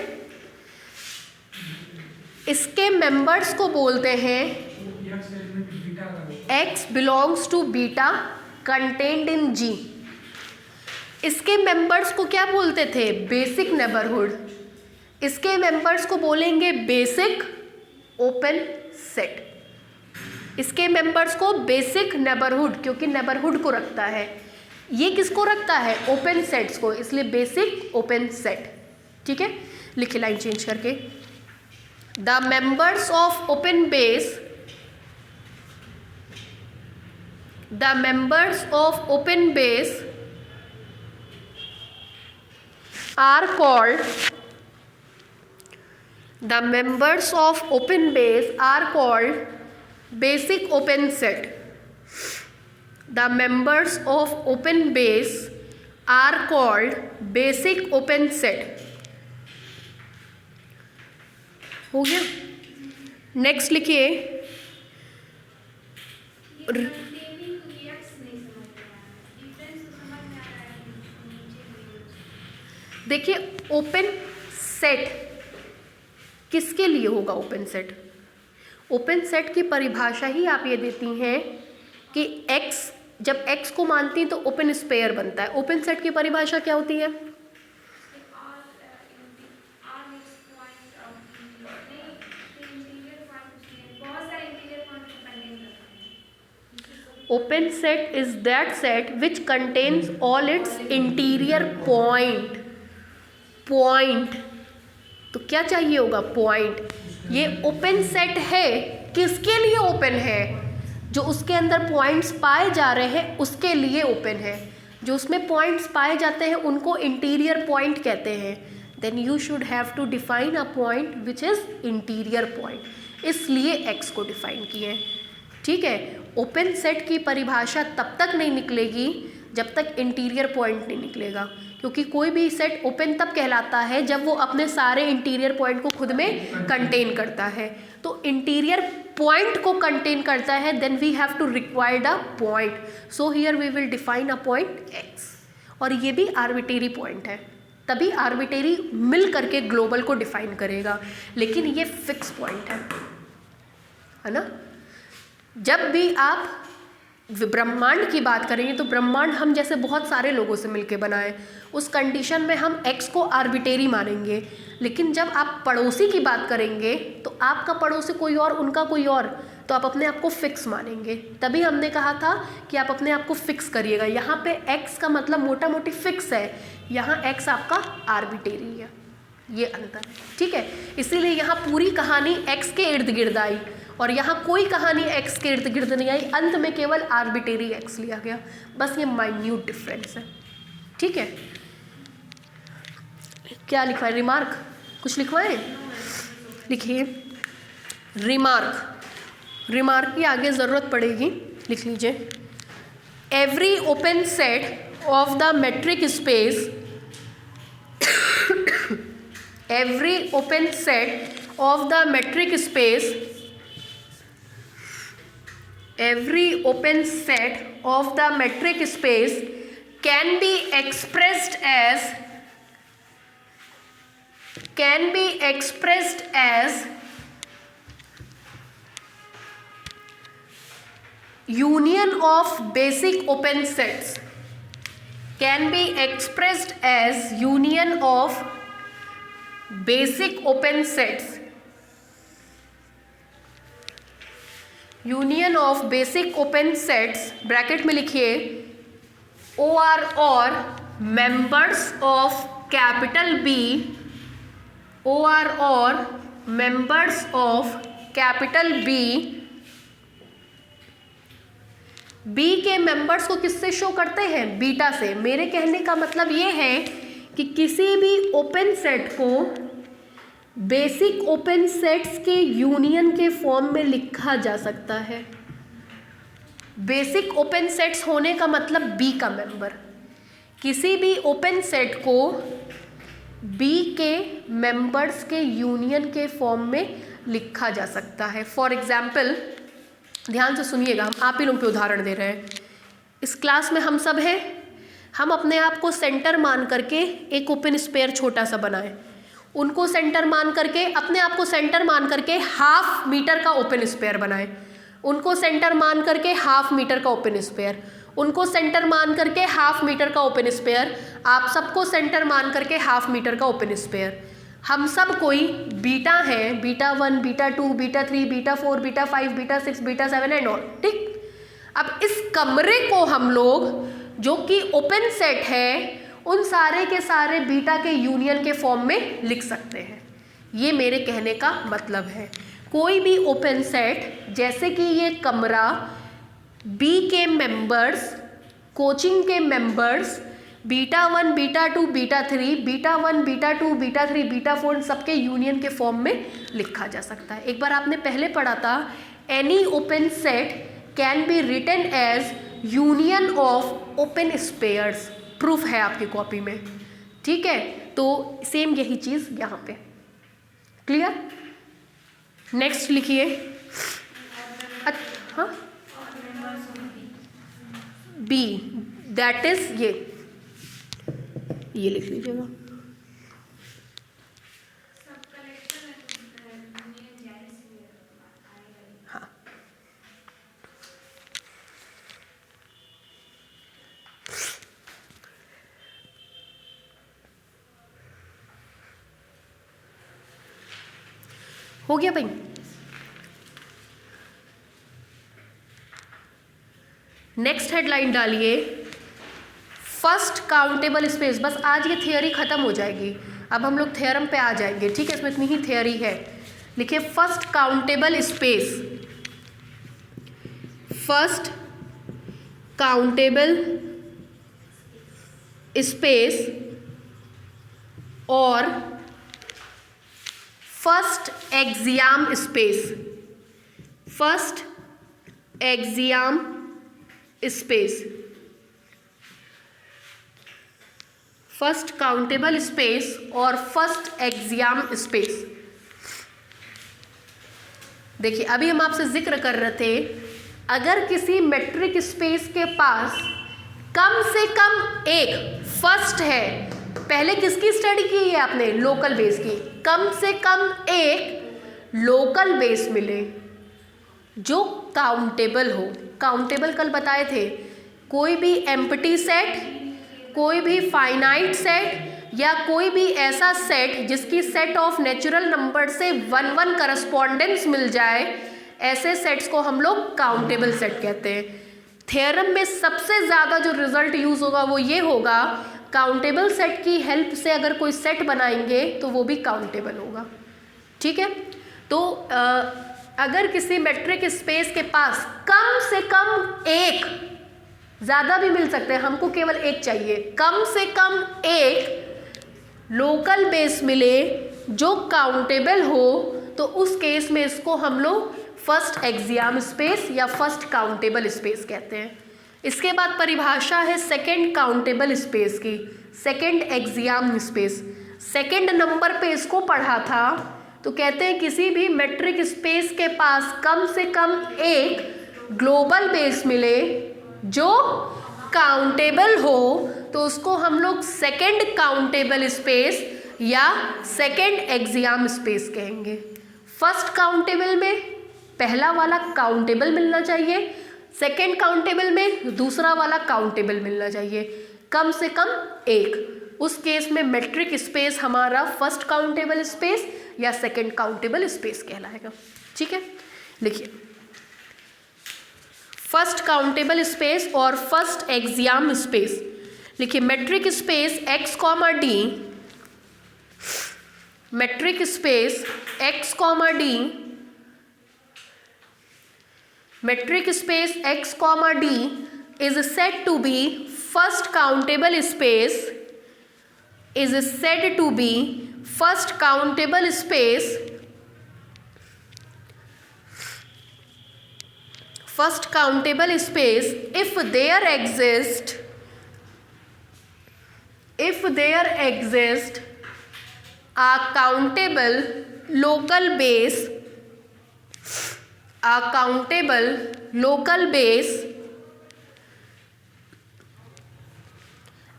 इसके मेंबर्स को बोलते हैं X belongs to beta contained in G। इसके मेंबर्स को क्या बोलते थे, बेसिक नेबरहुड। इसके मेंबर्स को बोलेंगे बेसिक ओपन सेट। इसके मेंबर्स को बेसिक नेबरहुड, क्योंकि नेबरहुड को रखता है। ये किसको रखता है, ओपन सेट्स को, इसलिए बेसिक ओपन सेट। ठीक है, लिखिए लाइन चेंज करके, the members of open base, the members of open base are called, the members of open base are called basic open set. The members of open base are called basic open set। हो गया। Next लिखिए, देखिए open set किसके लिए होगा, open set. Open set की परिभाषा ही आप ये देती हैं कि x, जब x को मानती हैं तो ओपन स्पेयर बनता है। ओपन सेट की परिभाषा क्या होती है, open set is that set which contains all it's interior point. तो क्या चाहिए होगा, पॉइंट। ये ओपन सेट है, किसके लिए ओपन है, जो उसके अंदर पॉइंट्स पाए जा रहे हैं उसके लिए ओपन है, जो उसमें पॉइंट्स पाए जाते हैं उनको इंटीरियर पॉइंट कहते हैं। Then you should have to define a point which is interior point, इसलिए एक्स को डिफाइन किए। ठीक है, ओपन सेट की परिभाषा तब तक नहीं निकलेगी जब तक इंटीरियर पॉइंट नहीं निकलेगा, क्योंकि कोई भी सेट ओपन तब कहलाता है जब वो अपने सारे इंटीरियर पॉइंट को खुद में कंटेन करता है। तो इंटीरियर पॉइंट को कंटेन करता है, then we have to required a point, so here we will define a point x. और ये भी आर्बिट्रेरी पॉइंट है, तभी आर्बिट्रेरी मिल करके ग्लोबल को डिफाइन करेगा, लेकिन ये फिक्स पॉइंट है ना। जब भी आप ब्रह्मांड की बात करेंगे तो ब्रह्मांड हम जैसे बहुत सारे लोगों से मिलके बना है, उस कंडीशन में हम एक्स को आर्बिट्रेरी मानेंगे। लेकिन जब आप पड़ोसी की बात करेंगे तो आपका पड़ोसी कोई और, उनका कोई और, तो आप अपने आप को फिक्स मानेंगे। तभी हमने कहा था कि आप अपने आप को फिक्स करिएगा। यहाँ पे एक्स का मतलब मोटा मोटी फिक्स है, यहाँ एक्स आपका आर्बिट्रेरी है, ये अंतर है। ठीक है, इसीलिए यहाँ पूरी कहानी एक्स के इर्द गिर्द आई और यहाँ कोई कहानी एक्स के इर्द गिर्द नहीं आई, अंत में केवल आर्बिट्रेरी एक्स लिया गया, बस ये माइन्यूट डिफरेंस है। ठीक है, क्या लिखवा है? रिमार्क कुछ लिखवाएं? लिखिए रिमार्क, रिमार्क की आगे ज़रूरत पड़ेगी, लिख लीजिए। Every open set of the metric space, every open set of the metric space, every open set of the metric space can be expressed as union of basic open sets, can be expressed as union of basic open sets, union of basic open sets, bracket में लिखिए OR और members of capital B, OR और members of capital B, B के members को किससे show करते हैं? Beta से। मेरे कहने का मतलब ये है कि किसी भी ओपन सेट को बेसिक ओपन सेट्स के यूनियन के फॉर्म में लिखा जा सकता है। बेसिक ओपन सेट्स होने का मतलब बी का मेंबर, किसी भी ओपन सेट को बी के मेंबर्स के यूनियन के फॉर्म में लिखा जा सकता है। फॉर एग्जाम्पल, ध्यान से सुनिएगा, हम आप ही लोगों पे उदाहरण दे रहे हैं। इस क्लास में हम सब हैं, हम अपने आप को सेंटर मान करके एक ओपन स्पेयर छोटा सा बनाएं, उनको सेंटर मान करके, अपने आप को सेंटर मान करके हाफ मीटर का ओपन स्पेयर बनाएं, उनको सेंटर मान करके हाफ मीटर का ओपन स्पेयर, उनको सेंटर मान करके हाफ मीटर का ओपन स्पेयर, आप सबको सेंटर मान करके हाफ मीटर का ओपन स्पेयर। हम सब कोई बीटा हैं, beta 1, beta 2, beta 3, beta 4, beta 5, beta 6, beta 7 and all. ठीक, अब इस कमरे को हम लोग जो कि ओपन सेट है उन सारे के सारे बीटा के यूनियन के फॉर्म में लिख सकते हैं। ये मेरे कहने का मतलब है। कोई भी ओपन सेट, जैसे कि ये कमरा, बी के मेंबर्स, कोचिंग के members, beta 1, beta 2, beta 3, beta 1, beta 2, beta 3, beta 4, सबके यूनियन के फॉर्म में लिखा जा सकता है। एक बार आपने पहले पढ़ा था, any open set can be written as union of open spheres, proof है आपकी कॉपी में। ठीक है, तो सेम यही चीज़ यहाँ पे। क्लियर? नेक्स्ट लिखिए। हाँ, बी, दैट इज ये लिख लीजिएगा। हाँ, हो गया भाई। नेक्स्ट हेडलाइन डालिए, फर्स्ट काउंटेबल स्पेस। बस आज ये थियोरी खत्म हो जाएगी, अब हम लोग थ्योरम पे आ जाएंगे। ठीक है, इसमें इतनी ही थियोरी है। लिखिए first countable space. First countable space और first axiom space, first axiom space, first countable space और फर्स्ट एक्सियम स्पेस। देखिए अभी हम आपसे जिक्र कर रहे थे, अगर किसी मेट्रिक स्पेस के पास कम से कम एक फर्स्ट है, पहले किसकी स्टडी की है आपने, लोकल बेस की, कम से कम एक लोकल बेस मिले जो काउंटेबल हो। काउंटेबल कल बताए थे, कोई भी एम्प्टी सेट, कोई भी फाइनाइट सेट या कोई भी ऐसा सेट जिसकी सेट ऑफ नेचुरल नंबर से 1-1 करस्पॉन्डेंस मिल जाए, ऐसे सेट्स को हम लोग काउंटेबल सेट कहते हैं। थ्योरम में सबसे ज़्यादा जो रिजल्ट यूज़ होगा वो ये होगा, काउंटेबल सेट की हेल्प से अगर कोई सेट बनाएंगे तो वो भी काउंटेबल होगा। ठीक है, तो अगर किसी मेट्रिक स्पेस के पास कम से कम एक, ज़्यादा भी मिल सकते हैं, हमको केवल एक चाहिए, कम से कम एक लोकल बेस मिले जो काउंटेबल हो, तो उस केस में इसको हम लोग फर्स्ट एक्सियम स्पेस या फर्स्ट काउंटेबल स्पेस कहते हैं। इसके बाद परिभाषा है सेकंड काउंटेबल स्पेस की, second axiom space. Second number पे इसको पढ़ा था, तो कहते हैं किसी भी मेट्रिक स्पेस के पास कम से कम एक ग्लोबल बेस मिले जो काउंटेबल हो, तो उसको हम लोग सेकंड काउंटेबल स्पेस या सेकंड एक्सियम स्पेस कहेंगे। फर्स्ट काउंटेबल में पहला वाला काउंटेबल मिलना चाहिए, सेकंड काउंटेबल में दूसरा वाला काउंटेबल मिलना चाहिए, कम से कम एक। उस केस में मेट्रिक स्पेस हमारा फर्स्ट काउंटेबल स्पेस या सेकंड काउंटेबल स्पेस कहलाएगा। ठीक है, लिखिए फर्स्ट काउंटेबल स्पेस और फर्स्ट एक्सियम स्पेस। लिखिए metric space x, d, metric space x, d, metric space x, d is said to be first countable space, is said to be first countable space, first countable space if there exist a countable local base, a countable local base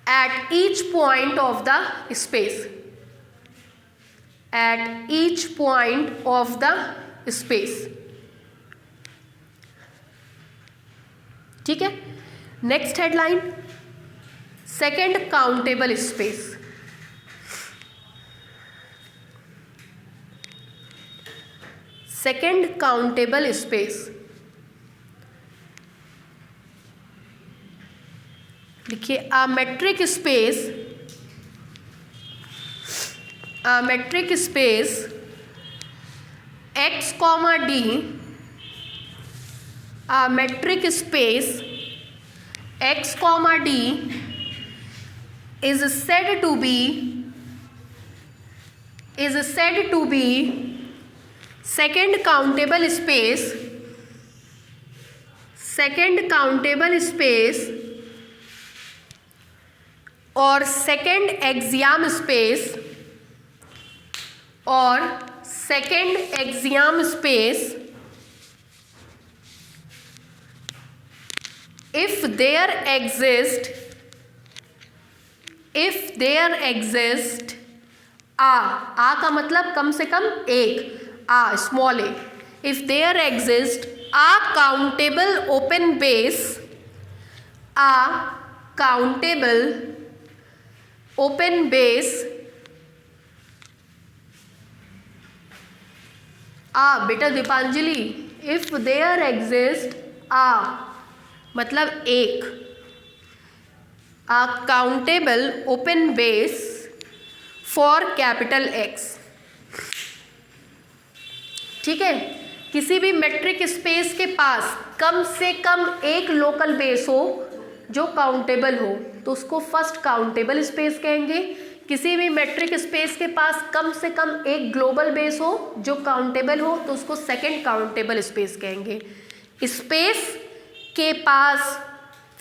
at each point of the space, at each point of the space। ठीक है, next headline second countable space. Second countable space, लिखिए a metric space x, d, a metric space x, d is said to be second countable space, second countable space और second axiom space और second axiom space if there exist आ का मतलब कम से कम एक, small A, if there exist a countable open base, a countable open base, बेटा Deepanjali, if there exist मतलब एक, a countable open base for capital X। ठीक है, किसी भी मेट्रिक स्पेस के पास कम से कम एक लोकल बेस हो जो काउंटेबल हो तो उसको फर्स्ट काउंटेबल स्पेस कहेंगे। किसी भी मेट्रिक स्पेस के पास कम से कम एक ग्लोबल बेस हो जो काउंटेबल हो तो उसको सेकंड काउंटेबल स्पेस कहेंगे। स्पेस के पास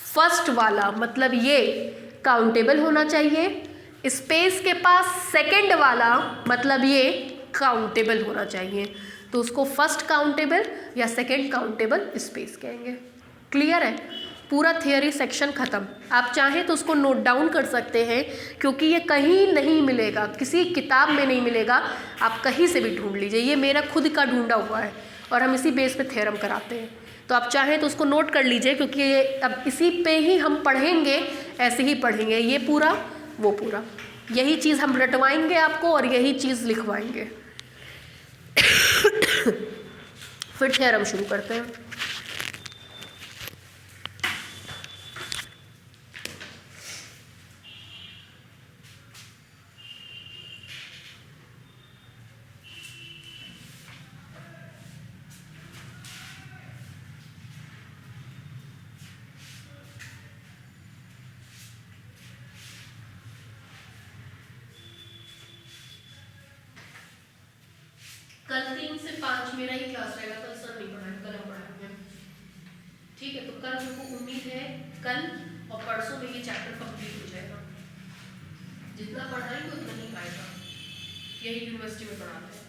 फर्स्ट वाला मतलब ये काउंटेबल होना चाहिए, स्पेस के पास सेकंड वाला मतलब ये काउंटेबल होना चाहिए, तो उसको फर्स्ट काउंटेबल या सेकंड काउंटेबल स्पेस कहेंगे। क्लियर है? पूरा थियरी सेक्शन खत्म। आप चाहें तो उसको नोट डाउन कर सकते हैं क्योंकि ये कहीं नहीं मिलेगा, किसी किताब में नहीं मिलेगा, आप कहीं से भी ढूंढ लीजिए। ये मेरा खुद का ढूंढा हुआ है और हम इसी बेस पे थ्योरम कराते हैं, तो आप चाहें तो उसको नोट कर लीजिए क्योंकि ये अब इसी पे ही हम पढ़ेंगे, ऐसे ही पढ़ेंगे, ये पूरा वो पूरा, यही चीज़ हम रटवाएंगे आपको और यही चीज़ लिखवाएंगे। फिर थ्योरम शुरू करते हैं। कल 3 से 5 मेरा ही क्लास रहेगा, कल सर नहीं पढ़ाएंगे, कल हम पढ़ाएंगे। ठीक है, तो कल हमको उम्मीद है कल और परसों में ये चैप्टर कंप्लीट हो जाएगा। जितना पढ़ाएंगे उतना ही आएगा, यही यूनिवर्सिटी में पढ़ाते हैं।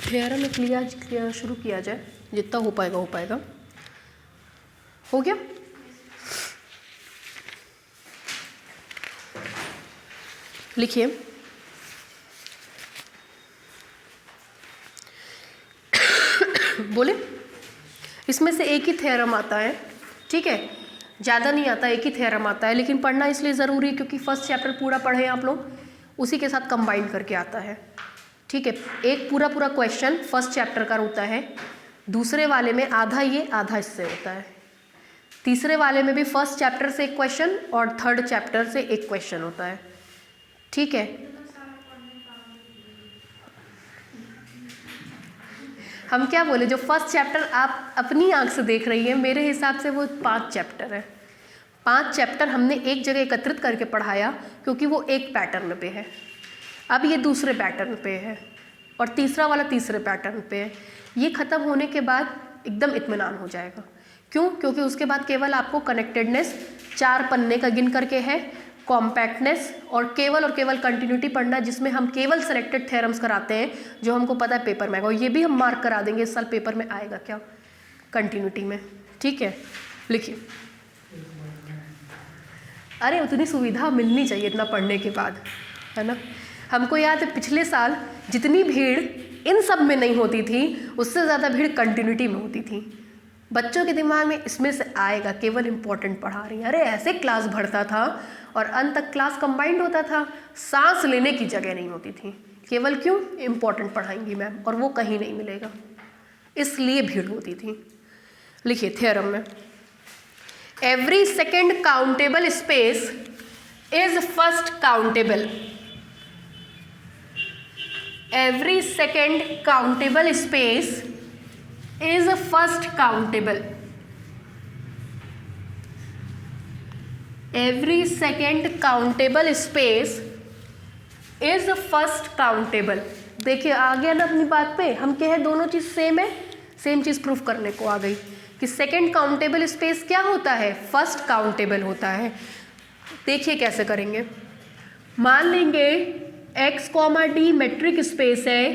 थ्योरम में क्लियर शुरू किया जाए, जितना हो पाएगा हो पाएगा। हो गया? लिखिए, बोले इसमें से एक ही थ्योरम आता है, ठीक है, ज़्यादा नहीं आता, एक ही थ्योरम आता है, लेकिन पढ़ना इसलिए ज़रूरी है क्योंकि फर्स्ट चैप्टर पूरा पढ़े आप लोग, उसी के साथ कंबाइन करके आता है। ठीक है, एक पूरा क्वेश्चन फर्स्ट चैप्टर का होता है, दूसरे वाले में आधा ये आधा इससे होता है, तीसरे वाले में भी फर्स्ट चैप्टर से एक क्वेश्चन और थर्ड चैप्टर से एक क्वेश्चन होता है। ठीक है, हम क्या बोले, जो फर्स्ट चैप्टर आप अपनी आंख से देख रही है, मेरे हिसाब से वो 5 चैप्टर है। 5 चैप्टर हमने एक जगह एकत्रित करके पढ़ाया, क्योंकि वो एक पैटर्न पे है। अब ये दूसरे पैटर्न पे है और तीसरा वाला तीसरे पैटर्न पे है। ये ख़त्म होने के बाद एकदम इत्मीनान हो जाएगा। क्यों? क्योंकि उसके बाद केवल आपको कनेक्टेडनेस 4 पन्ने का गिन करके है, कॉम्पैक्टनेस और केवल कंटिन्यूटी पढ़ना, जिसमें हम केवल सेलेक्टेड थ्योरम्स कराते हैं जो हमको पता है पेपर में आएगा। और ये भी हम मार्क करा देंगे इस साल पेपर में आएगा क्या, कंटिन्यूटी में। ठीक है, लिखिए। अरे उतनी सुविधा मिलनी चाहिए इतना पढ़ने के बाद, है ना। हमको याद है पिछले साल जितनी भीड़ इन सब में नहीं होती थी, उससे ज़्यादा भीड़ कंटिन्यूटी में होती थी। बच्चों के दिमाग में इसमें से आएगा केवल इम्पोर्टेंट पढ़ा रही है। अरे ऐसे क्लास बढ़ता था और अंत तक क्लास कंबाइंड होता था, सांस लेने की जगह नहीं होती थी। केवल क्यों? इम्पोर्टेंट पढ़ाएंगी मैम, और वो कहीं नहीं मिलेगा, इसलिए भीड़ होती थी। लिखिए थ्योरम में, every second countable space is first countable. Every second countable space is first countable. Every second countable space is first countable. देखिए आ गया ना अपनी बात पे, हम कहे दोनों चीज़ सेम है, सेम चीज़ प्रूफ करने को आ गई कि सेकेंड काउंटेबल स्पेस क्या होता है, फर्स्ट काउंटेबल होता है। देखिए कैसे करेंगे। मान लेंगे x, d मेट्रिक स्पेस है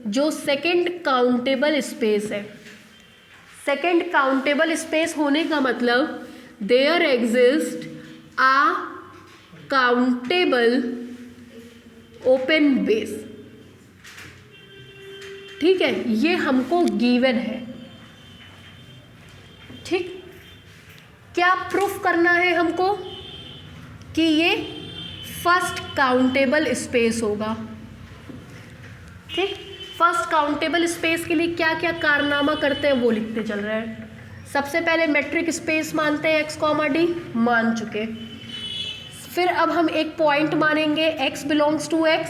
जो सेकेंड काउंटेबल स्पेस है। सेकेंड काउंटेबल स्पेस होने का मतलब there exist a countable open base. ठीक है, ये हमको गिवन है। ठीक, क्या प्रूफ करना है हमको कि ये फर्स्ट काउंटेबल स्पेस होगा। ठीक, फर्स्ट काउंटेबल स्पेस के लिए क्या क्या कारनामा करते हैं वो लिखते चल रहे हैं। सबसे पहले मेट्रिक स्पेस मानते हैं x, d मान चुके। फिर अब हम एक पॉइंट मानेंगे x बिलोंग्स टू x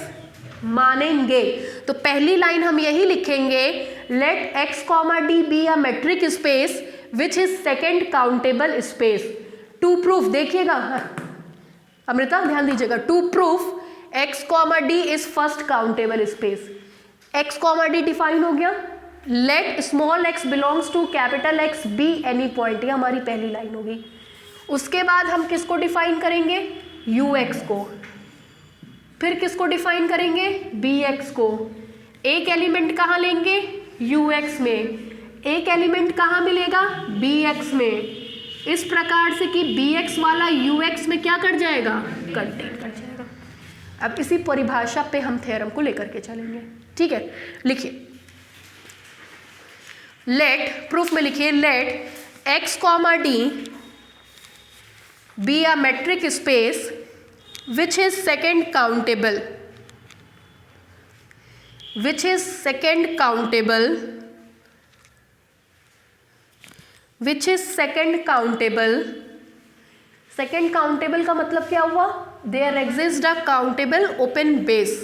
मानेंगे, तो पहली लाइन हम यही लिखेंगे, let x, d be a metric space which is second countable space. To proof, देखिएगा अमृता ध्यान दीजिएगा, to proof x, d is first countable space. x, d define हो गया, let small x belongs to capital X be any point, ये हमारी पहली line होगी। उसके बाद हम किसको डिफाइन करेंगे, ux को। फिर किसको डिफाइन करेंगे, bx को। एक एलिमेंट कहाँ लेंगे, ux में, एक एलिमेंट कहाँ मिलेगा, bx में। इस प्रकार से कि bx वाला ux में क्या कर जाएगा, कंटेन कर जाएगा। अब इसी परिभाषा पे हम थ्योरम को लेकर के चलेंगे। ठीक है, लिखिए, लेट, प्रूफ में लिखिए, let x, d be a metric space which is second countable, which is second countable, which is second countable. Second countable का मतलब क्या हुआ, there exist a countable open base,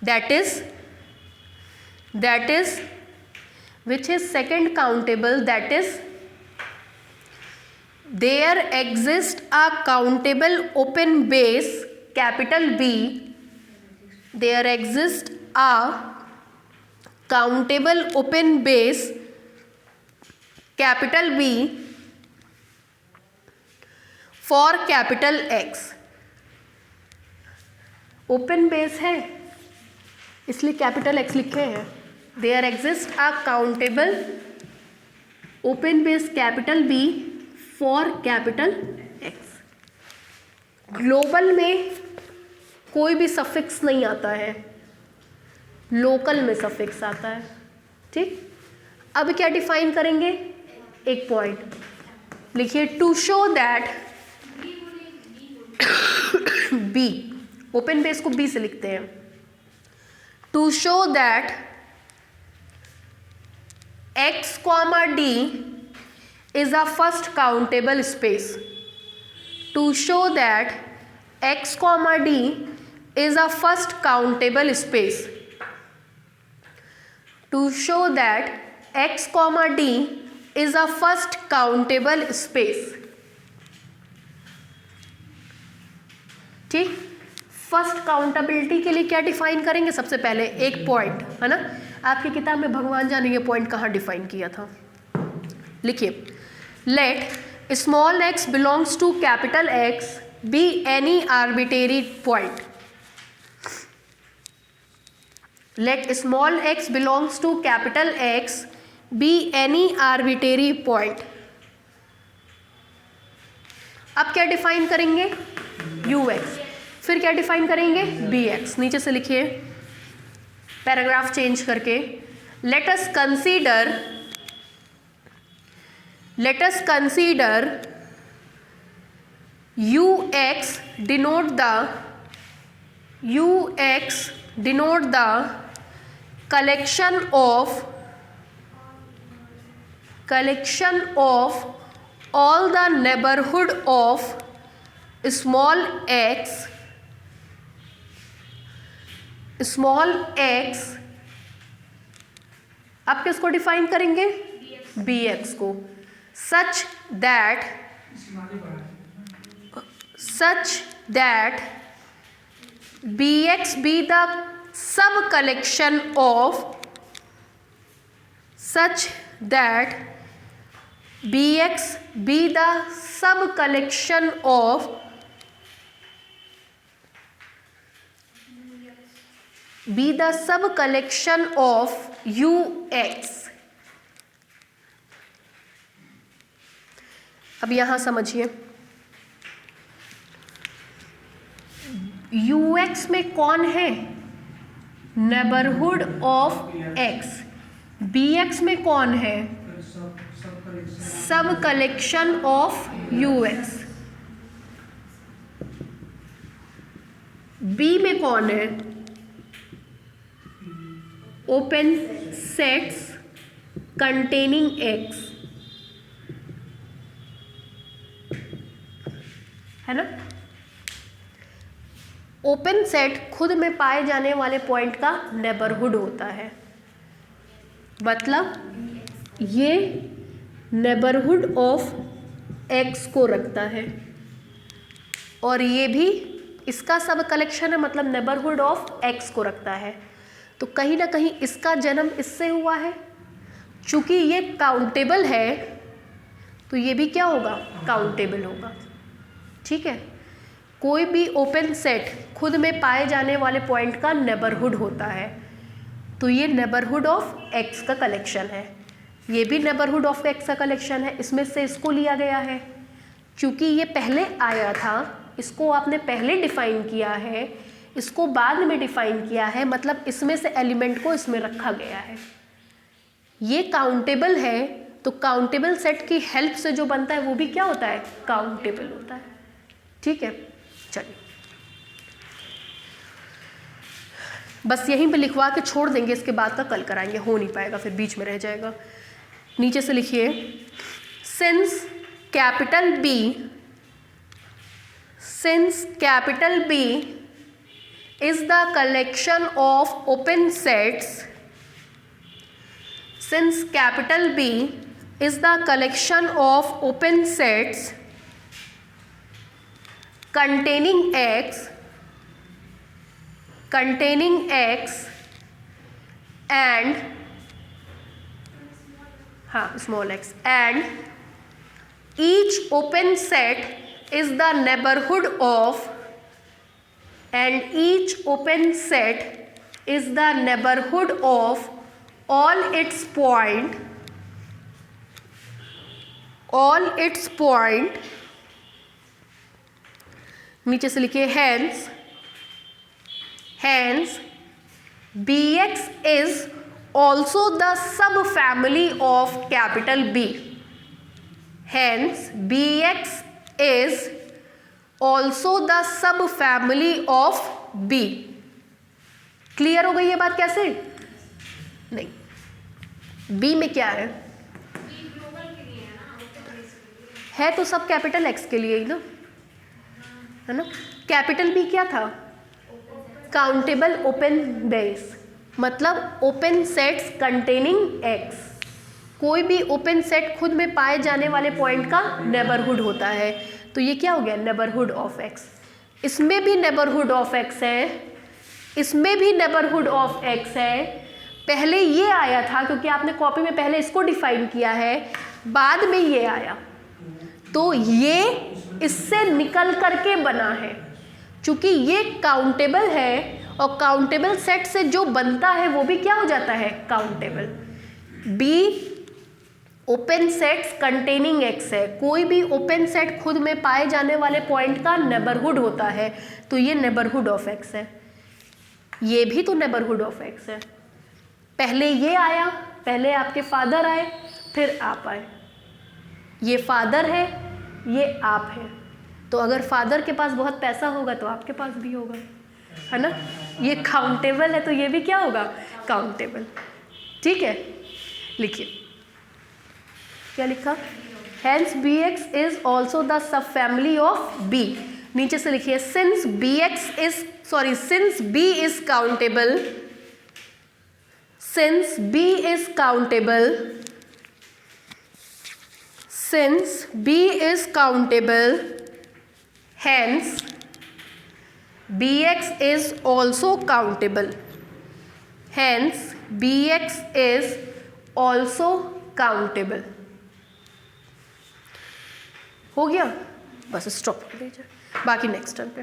that is which is second countable, that is there exists a countable open base capital B, there exists a countable open base capital B for capital X। Open base है इसलिए capital X लिखे हैं। There exists a countable open base capital B for capital X। Global में कोई भी suffix नहीं आता है, लोकल में सफिक्स आता है। ठीक, अब क्या डिफाइन करेंगे, एक पॉइंट लिखिए, to show that B, open base को B से लिखते हैं, to show that x, d is a first countable space, to show that x, d is a first countable space, to show that x comma d is a first countable space. ठीक, first countability के लिए क्या define करेंगे? सबसे पहले एक point, है ना, आपकी किताब में भगवान जाने ये पॉइंट कहाँ डिफाइन किया था। लिखिए, let small x belongs to capital x B any arbitrary point. Let small x belongs to capital x B any arbitrary point. अब क्या डिफाइन करेंगे? यू एक्स, फिर क्या डिफाइन करेंगे? B x. नीचे से लिखिए पैराग्राफ चेंज करके, let us consider U x denote the collection of all the neighborhood of small x अब किसको डिफाइन करेंगे? बी एक्स को। Such that B x B the sub collection of U x. अब यहां समझिए, U x में कौन है? Neighbourhood of x. B x में कौन है? Sub collection of U x. B में कौन है? ओपन सेट्स कंटेनिंग एक्स, है ना। ओपन सेट खुद में पाए जाने वाले पॉइंट का नेबरहुड होता है, मतलब ये नेबरहुड ऑफ एक्स को रखता है और ये भी इसका सब कलेक्शन है, मतलब नेबरहुड ऑफ एक्स को रखता है। तो कहीं ना कहीं इसका जन्म इससे हुआ है। चूंकि ये काउंटेबल है तो ये भी क्या होगा? काउंटेबल होगा। ठीक है, कोई भी ओपन सेट खुद में पाए जाने वाले पॉइंट का नेबरहुड होता है, तो ये नेबरहुड ऑफ एक्स का कलेक्शन है। ये भी नेबरहुड ऑफ एक्स का कलेक्शन है, इसमें से इसको लिया गया है। क्योंकि ये पहले आया था, इसको आपने पहले डिफाइन किया है, इसको बाद में डिफाइन किया है, मतलब इसमें से एलिमेंट को इसमें रखा गया है। ये काउंटेबल है, तो काउंटेबल सेट की हेल्प से जो बनता है वो भी क्या होता है? काउंटेबल होता है। ठीक है, चलिए बस यहीं पे लिखवा के छोड़ देंगे, इसके बाद का कल कराएंगे, हो नहीं पाएगा, फिर बीच में रह जाएगा। नीचे से लिखिए, since capital B is the collection of open sets, since capital B is the collection of open sets containing x and small x, and each open set is the neighborhood of all its point नीचे से लिखिए, hence bx is also the subfamily of capital B. Hence bx is also the subfamily of B. Clear हो गई ये बात? कैसे? नहीं, B में क्या है? है तो सब कैपिटल एक्स के लिए ही ना, है ना। कैपिटल B क्या था? Countable open base. मतलब ओपन सेट्स कंटेनिंग एक्स, कोई भी ओपन सेट खुद में पाए जाने वाले पॉइंट का नेबरहुड होता है। तो ये क्या हो गया, नेबरहुड ऑफ एक्स। इसमें भी नेबरहुड ऑफ एक्स है, इसमें भी नेबरहुड ऑफ एक्स है। पहले ये आया था क्योंकि आपने कॉपी में पहले इसको डिफाइन किया है, बाद में ये आया, तो ये इससे निकल करके बना है। चूंकि ये काउंटेबल है और काउंटेबल सेट से जो बनता है वो भी क्या हो जाता है, countable. Be open sets containing x है, कोई भी ओपन सेट खुद में पाए जाने वाले पॉइंट का नेबरहुड होता है, तो ये नेबरहुड ऑफ एक्स है। ये भी तो नेबरहुड ऑफ एक्स है। पहले ये आया, पहले आपके फादर आए, फिर आप आए। ये फादर है, ये आप है, तो अगर फादर के पास बहुत पैसा होगा तो आपके पास भी होगा, है ना। ये काउंटेबल है तो ये भी क्या होगा, काउंटेबल। ठीक है, लिखिए क्या लिखा, hence B x is also the sub family of B. नीचे से लिखिए since B is countable, since B is countable, since B is countable, hence bx is also countable, hence bx is also countable। हो गया, bus stop कर दीजिए, बाकी next term पे।